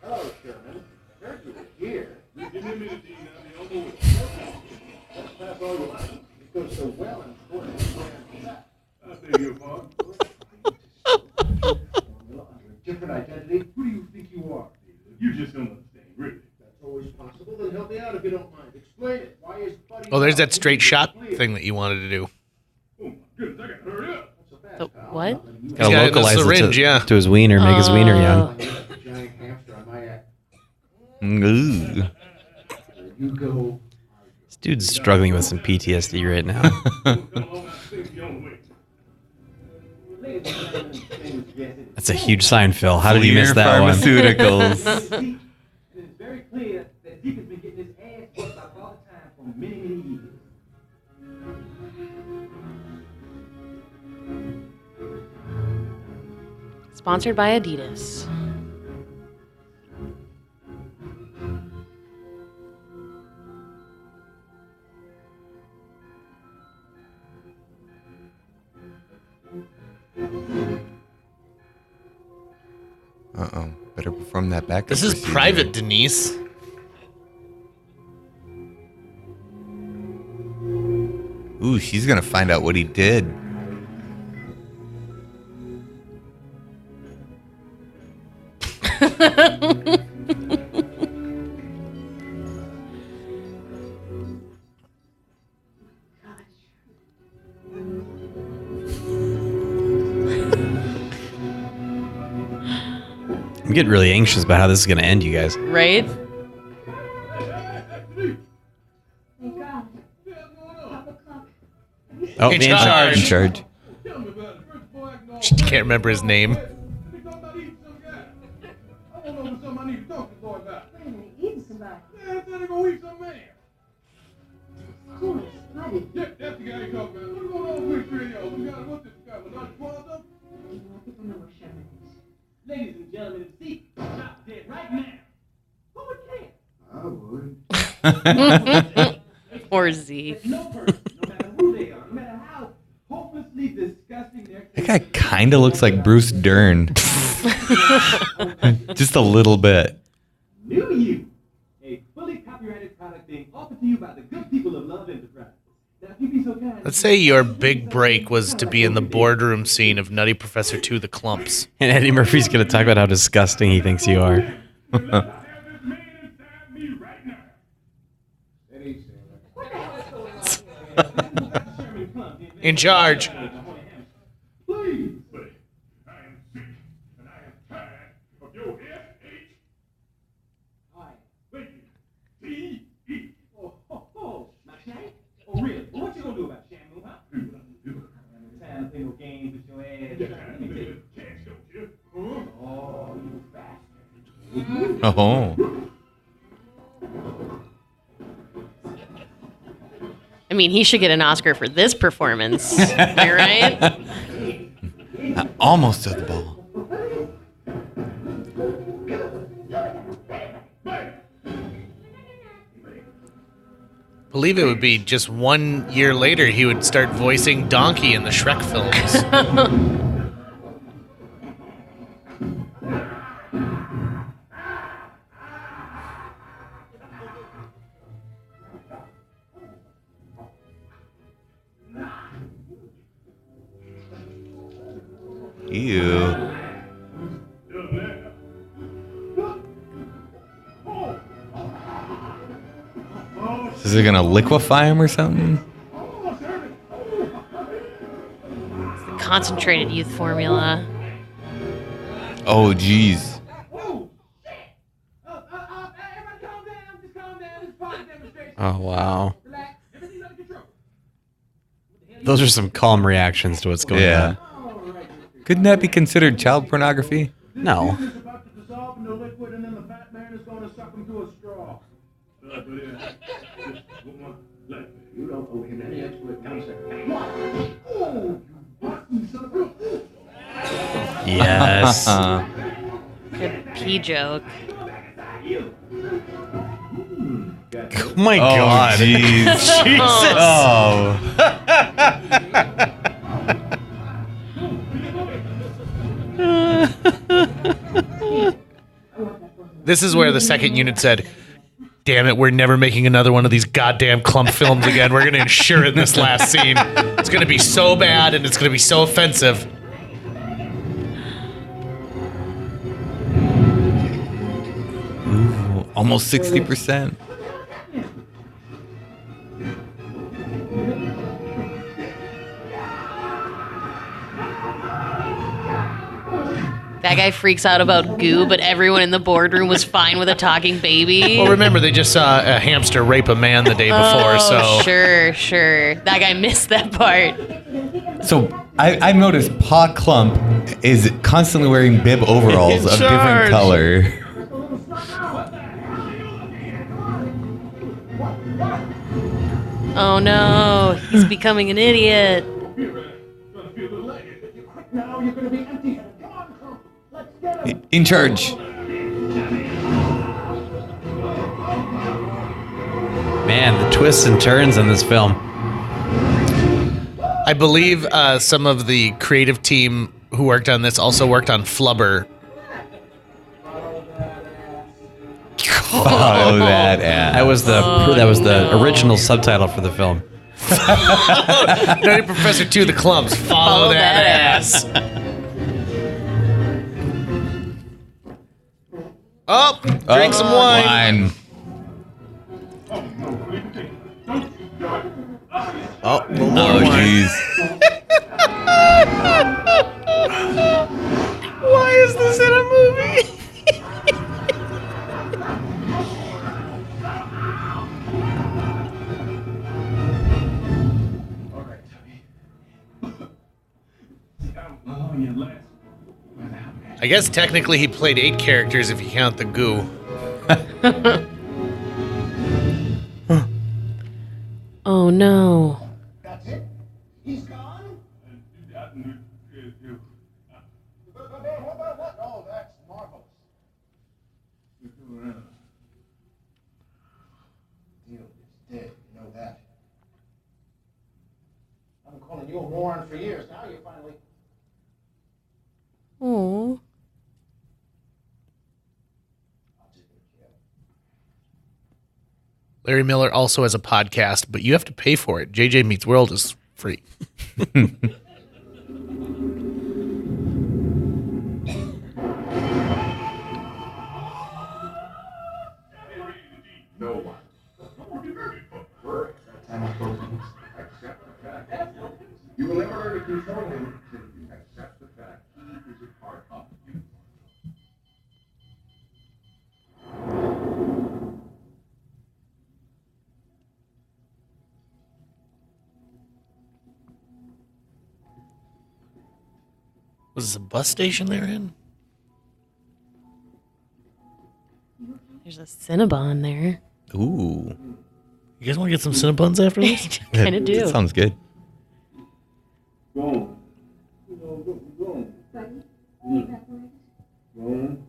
Oh, Sherman. Heard you were here. Give me a minute, Dean. I'll be on the way. Let's pass all your life. It goes so well and important. I beg your pardon. Under a different identity. Who do you think you are? You just don't understand, really. That's always possible. Then help me out if you don't mind. Explain it. Why is Buddy... Oh, there's that straight shot thing that you wanted to do. Oh, my goodness. I gotta hurry up. The what? Gotta got it in the localize syringe, it yeah. to his wiener, make his wiener young. Giant hamster on my ass. Ooh. You go. This dude's struggling with some PTSD right now. That's a huge sign, Phil. How did you miss that one? Pharmaceuticals. It's very clear that Zeke has been getting his ass whooped by Father Time for many, many years. Sponsored by Adidas. Uh-oh. Better perform that back. This is private, Denise. Ooh, she's going to find out what he did. I'm getting really anxious about how this is going to end, you guys. Right? Oh, In the charge. In charge. She can't remember his name. Ladies and gentlemen, see, stop dead right now. Who would care? I would. Or Z. No person, no matter who they are, no matter how hopelessly disgusting their That guy kind of looks like Bruce Dern. Just a little bit. New You, a fully copyrighted product being offered to you by the good people of Love Enterprise. Now, if you be so kind. Let's say your big break was to be in the boardroom scene of Nutty Professor 2, The Klumps. And Eddie Murphy's going to talk about how disgusting he thinks you are. In charge. Please, buddy. I am sick, and I am tired of your S.H. Thank you. T.E. My shank? Oh, really? Well, what you gonna do about Shamu, huh? I'm time to play no games with your ass. Let me tell you. Can't, don't you? Oh, you bastard. Oh. I mean, he should get an Oscar for this performance. Am I right? Almost to the ball. Believe it would be just 1 year later he would start voicing Donkey in the Shrek films. Ew. Is it gonna liquefy him or something? Concentrated youth formula. Oh, jeez. Oh, wow. Those are some calm reactions to what's going on. Couldn't that be considered child pornography? No. You don't owe him any expert concept. Yes. Good pee joke. Oh my God. Jeez. Jesus. Oh. This is where the second unit said, damn it, we're never making another one of these goddamn Klump films again. We're going to ensure it in this last scene. It's going to be so bad and it's going to be so offensive. Ooh, almost 60%. That guy freaks out about goo, but everyone in the boardroom was fine with a talking baby. Well, remember, they just saw a hamster rape a man the day before, so... Sure. That guy missed that part. So I've noticed Pa Klump is constantly wearing bib overalls of different color. Oh no, he's becoming an idiot. Now you're gonna be empty. Come on, Klump. Let's get him. In charge. Man, the twists and turns in this film. I believe some of the creative team who worked on this also worked on Flubber. Follow that ass. That was the original subtitle for the film. Nutty Professor 2, the Klumps. Follow that ass. Oh, drink some wine. Oh, jeez. Why is this in a movie? I guess technically he played 8 characters if you count the goo. Oh no. That's it? He's gone? What? Oh, that's marvelous. Deal is dead, you know that. I've been calling you a moron for years. Now you finally... Oh. Larry Miller also has a podcast, but you have to pay for it. JJ Meets World is free. No one. Accept the fact. You will never learn to control him until you accept the fact he is a part of you. Was this a bus station they're in? There's a Cinnabon there. Ooh. You guys want to get some Cinnabons after this? Kind of do. That sounds good. Go on. Go on. Buddy, you evaporated? Go on.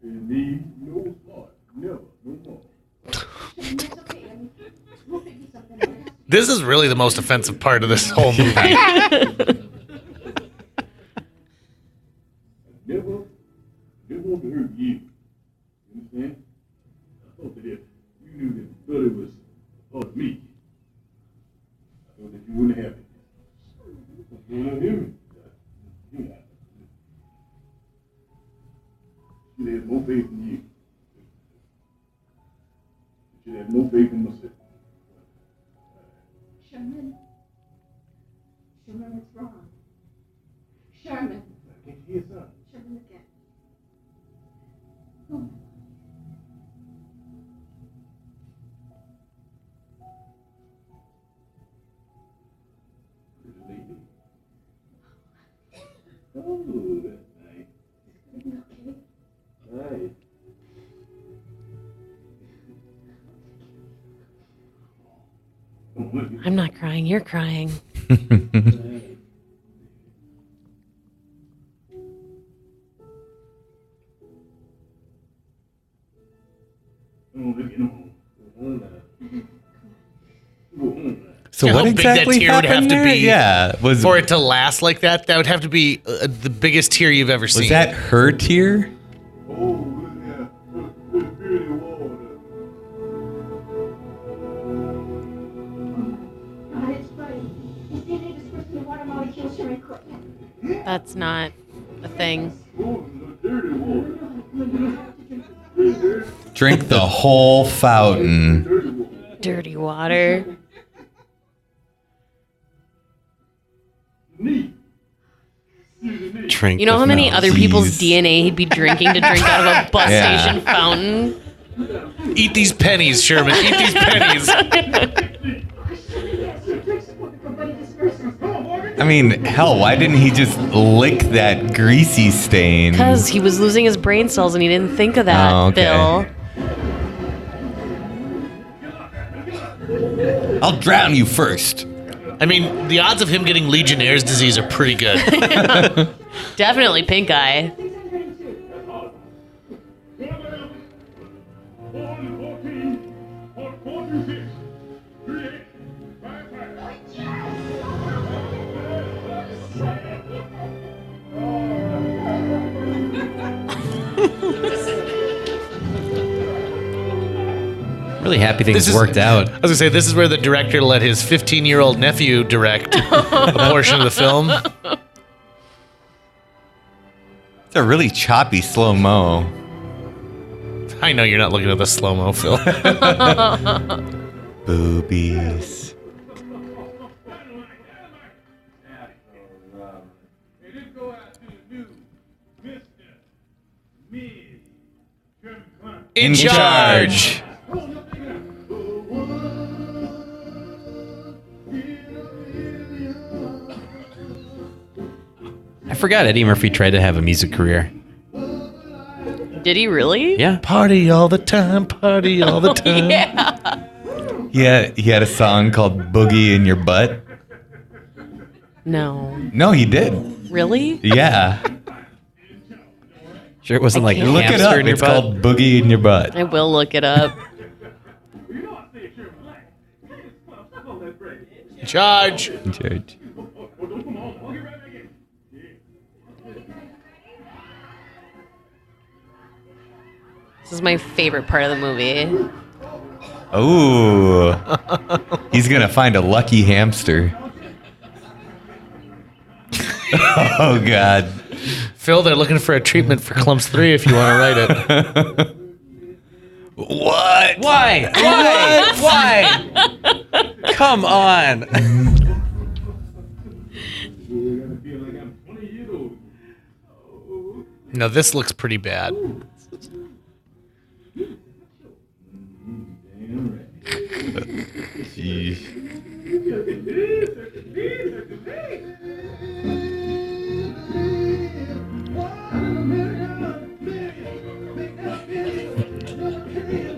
And need no part. Never. No more. That's okay. We'll figure something out. This is really the most offensive part of this whole movie. Never want to hurt you. You understand? I thought that if you knew that Buddy was a part of me, I thought that you wouldn't have it. You don't hear me? You should have more faith in you. You should have more faith in myself. Sherman, what's wrong? Sherman. I can't hear something. Sherman, look at. Oh. Pretty lady. Oh, that's nice. Nice. I'm not crying. You're crying. So How what big that exactly tear would have happened to there? be Yeah, for it to last like that? That would have to be the biggest tear you've ever seen. was that her tear? Oh, look at this pretty water. God, it's Buddy. He's DNA dispersed in the water molecules, Sherman, quick. That's not a thing. Oh, the dirty water. Drink the whole fountain. Dirty water. Dirty water. Neat. Drink. You know how many No, other people's jeez. DNA he'd be drinking to drink out of a bus Yeah. station fountain? Eat these pennies, Sherman. Eat these pennies. I mean, hell, why didn't he just lick that greasy stain? Because he was losing his brain cells and he didn't think of that, Oh, okay. Bill. I'll drown you first. I mean, the odds of him getting Legionnaire's disease are pretty good. Definitely pink eye. Really happy things worked out. I was gonna say, this is where the director let his 15-year-old nephew direct a portion of the film. It's a really choppy slow-mo. I know you're not looking at the slow-mo film. Boobies. In charge. I forgot Eddie Murphy tried to have a music career. Did he really? Yeah. Party all the time, party all the time. Yeah. He had a song called Boogie in Your Butt. No. No, he did. Really? Yeah. Sure it wasn't like a Look it hamster up. in your It's butt? called Boogie in Your Butt. I will look it up. In charge. In charge. This is my favorite part of the movie. Oh, he's gonna find a lucky hamster. Oh God, Phil, they're looking for a treatment for Klumps 3 if you want to write it. what? Why? Why? Come on. No, this looks pretty bad. Jeez.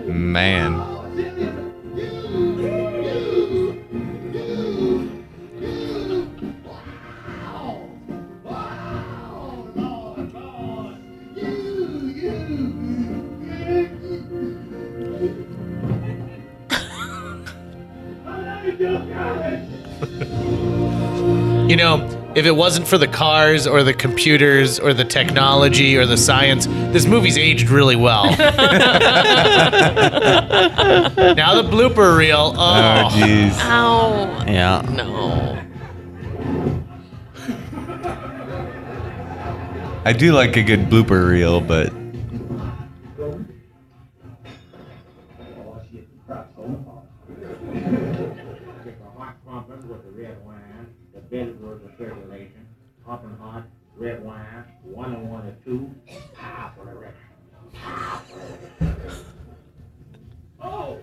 Man. You know, if it wasn't for the cars or the computers or the technology or the science, this movie's aged really well. Now the blooper reel. Oh, jeez. Ow. Yeah. No. I do like a good blooper reel, but Hopping hot, red wine, 1 and 1 and 2, for the rest. Oh!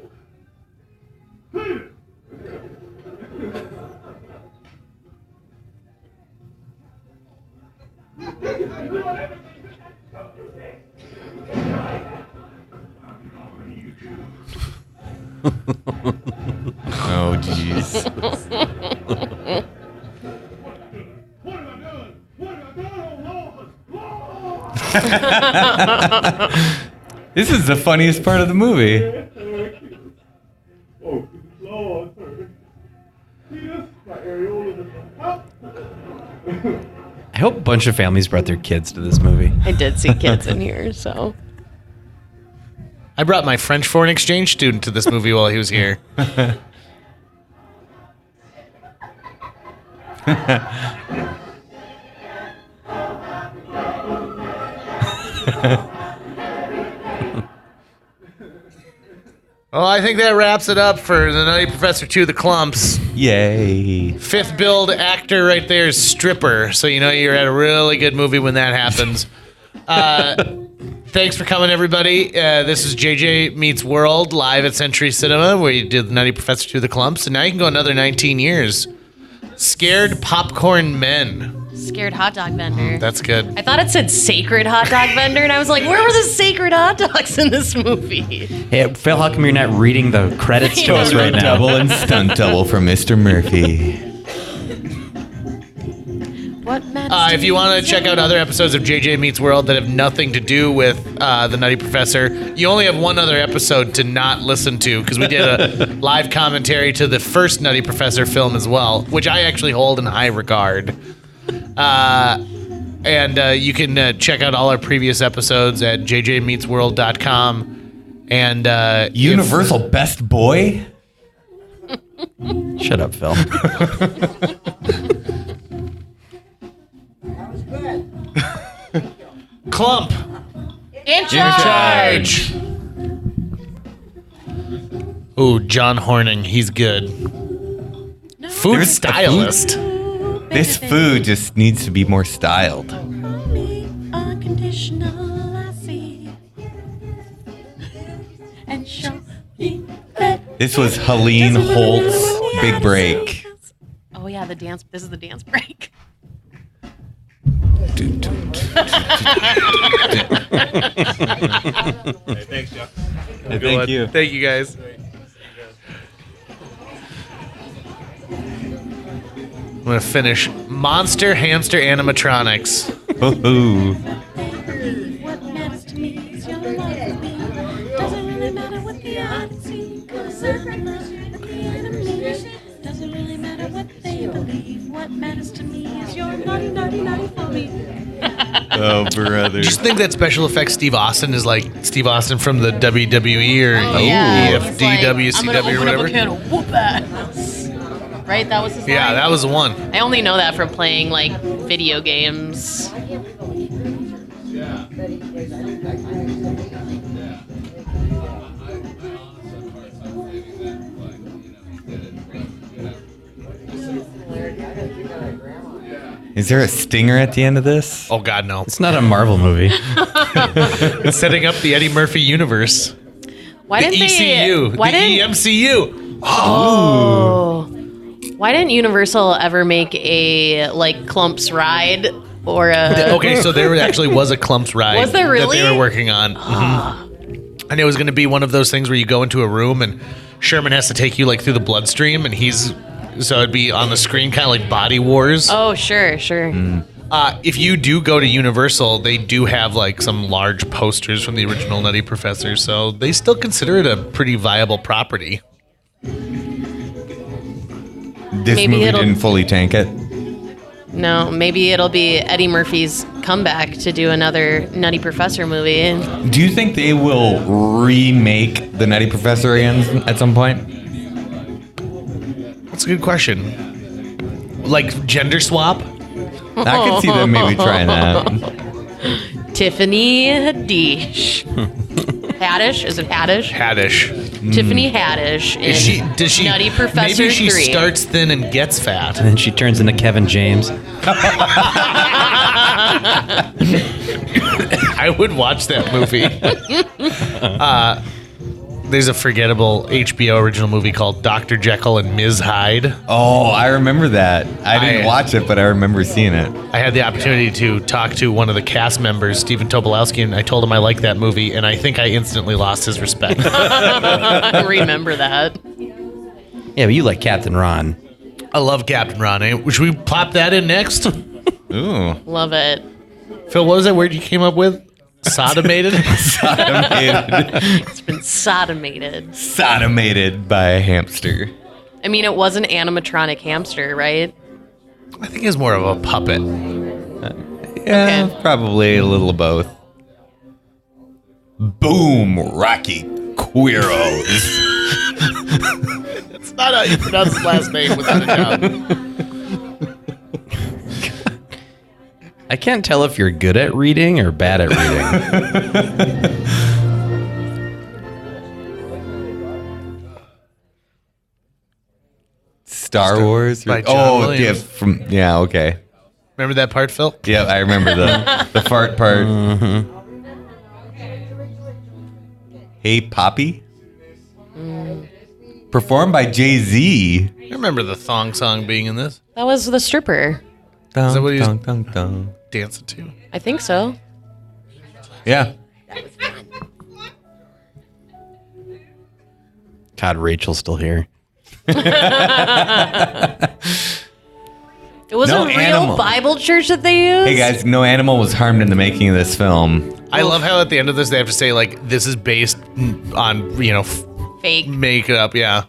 oh, jeez. This is the funniest part of the movie. I hope a bunch of families brought their kids to this movie. I did see kids in here, so. I brought my French foreign exchange student to this movie while he was here. Well, I think that wraps it up for the Nutty Professor 2, The Klumps. Yay. Fifth build actor right there is Stripper, so you know you're at a really good movie when that happens. Thanks for coming, everybody. This is JJ Meets World live at Century Cinema, where you did the Nutty Professor 2, The Klumps, and now you can go another 19 years. Scared Popcorn Men. Scared hot dog vendor. That's good. I thought it said sacred hot dog vendor, and I was like, where were the sacred hot dogs in this movie? Hey, Phil, how come you're not reading the credits to us right now? Double and stunt double for Mr. Murphy. What Matt? If you want to check out other episodes of JJ Meets World that have nothing to do with the Nutty Professor, you only have one other episode to not listen to, because we did a live commentary to the first Nutty Professor film as well, which I actually hold in high regard. And you can check out all our previous episodes at jjmeetsworld.com. And Universal Best Boy? Shut up, Phil. Klump. In charge. Ooh, John Horning. He's good. Food There's a stylist. This food just needs to be more styled. This was Helene Holt's big break. Oh yeah, the dance. This is the dance break. Thanks, Jeff. Thank you. Thank you, guys. I'm going to finish Monster Hamster Animatronics. Ooh. What matters to me is your love with me. Doesn't really matter what the odds seem. Doesn't really matter what they believe. What matters to me is your naughty for me. Oh, brother. Just think that special effects Steve Austin is like Steve Austin from the WWE or EFD, I'm gonna WCW or open up a whatever. can of whoop ass. Right, that was his Yeah, line? that was the one. I only know that from playing like video games. Is there a stinger at the end of this? Oh God, no! It's not a Marvel movie. It's setting up the Eddie Murphy universe. Why The didn't ECU, they? Why the didn't? EMCU. Oh. Why didn't Universal ever make a like Klumps ride or a? Okay, so there actually was a Klumps ride. Was there really? That they were working on. And it was going to be one of those things where you go into a room and Sherman has to take you like through the bloodstream, and so it'd be on the screen, kind of like Body Wars. Oh, sure. If you do go to Universal, they do have like some large posters from the original Nutty Professor, so they still consider it a pretty viable property. This Maybe movie it'll- didn't fully tank it. No, maybe it'll be Eddie Murphy's comeback to do another Nutty Professor movie. Do you think they will remake the Nutty Professor again at some point? That's a good question. Like gender swap? I could see them maybe trying that. Tiffany Haddish. Haddish? Is it Haddish? Haddish. Tiffany Haddish in Does she? Nutty Professor Maybe she 3. starts thin and gets fat. And then she turns into Kevin James. I would watch that movie. There's a forgettable HBO original movie called Dr. Jekyll and Ms. Hyde. Oh, I remember that. I didn't watch it, but I remember seeing it. I had the opportunity to talk to one of the cast members, Stephen Tobolowsky, and I told him I liked that movie, and I think I instantly lost his respect. I remember that. Yeah, but you like Captain Ron. I love Captain Ron. Should we pop that in next? Ooh. Love it. Phil, what was that word you came up with? Sodomated? Sodomated. It's been sodomated. Sodomated by a hamster. I mean, it was an animatronic hamster, right? I think it's more of a puppet. Yeah, Okay. probably a little of both. Boom, Rocky Queeros. That's not how you pronounce his last name without a doubt. I can't tell if you're good at reading or bad at reading. Star Wars? by John Williams. Yeah, okay. Remember that part, Phil? Yeah, I remember the fart part. Hey, Poppy? Performed by Jay-Z. I remember the thong song being in this. That was the stripper. Dun, that what he's- dun, dun, dun. Dancing to. I think so. Yeah. God, Rachel's still here. It was No a real animal. Bible church that they used. Hey, guys, no animal was harmed in the making of this film. I love how at the end of this they have to say like this is based on Fake. make it up, yeah.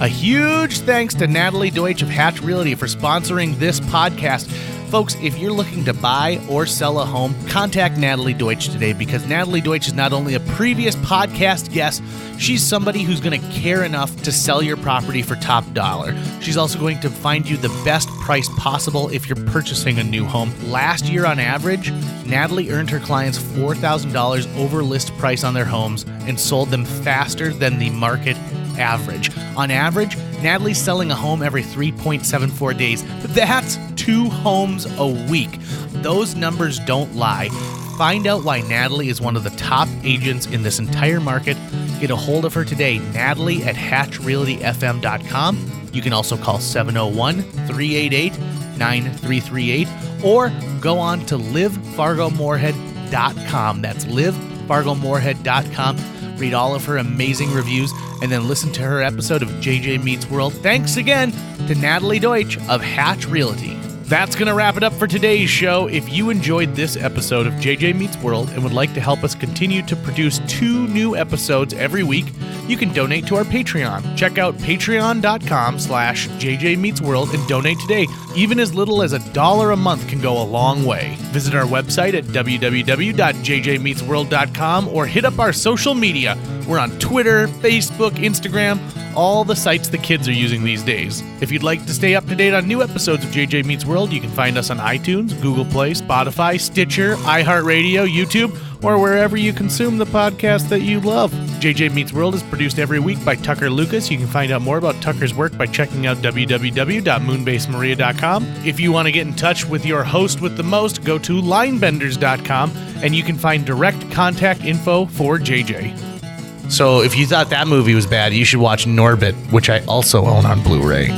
A huge thanks to Natalie Deutsch of Hatch Realty for sponsoring this podcast. Folks, if you're looking to buy or sell a home, contact Natalie Deutsch today, because Natalie Deutsch is not only a previous podcast guest, she's somebody who's going to care enough to sell your property for top dollar. She's also going to find you the best price possible if you're purchasing a new home. Last year on average, Natalie earned her clients $4,000 over list price on their homes and sold them faster than the market average. On average, Natalie's selling a home every 3.74 days. That's 2 homes a week. Those numbers don't lie. Find out why Natalie is one of the top agents in this entire market. Get a hold of her today, Natalie at hatchrealtyfm.com. You can also call 701-388-9338 or go on to livefargomorehead.com. That's livefargomorehead.com. Read all of her amazing reviews and then listen to her episode of JJ Meets World. Thanks again to Natalie Deutsch of Hatch Realty. That's going to wrap it up for today's show. If you enjoyed this episode of JJ Meets World and would like to help us continue to produce 2 new episodes every week, you can donate to our Patreon. Check out patreon.com/JJ Meets World and donate today. Even as little as $1 a month can go a long way. Visit our website at www.jjmeetsworld.com or hit up our social media. We're on Twitter, Facebook, Instagram, all the sites the kids are using these days. If you'd like to stay up to date on new episodes of JJ Meets World, you can find us on iTunes, Google Play, Spotify, Stitcher, iHeartRadio, YouTube, or wherever you consume the podcast that you love. JJ Meets World is produced every week by Tucker Lucas. You can find out more about Tucker's work by checking out www.moonbasemaria.com. If you want to get in touch with your host with the most, go to linebenders.com, and you can find direct contact info for JJ. So if you thought that movie was bad, you should watch Norbit, which I also own on Blu-ray.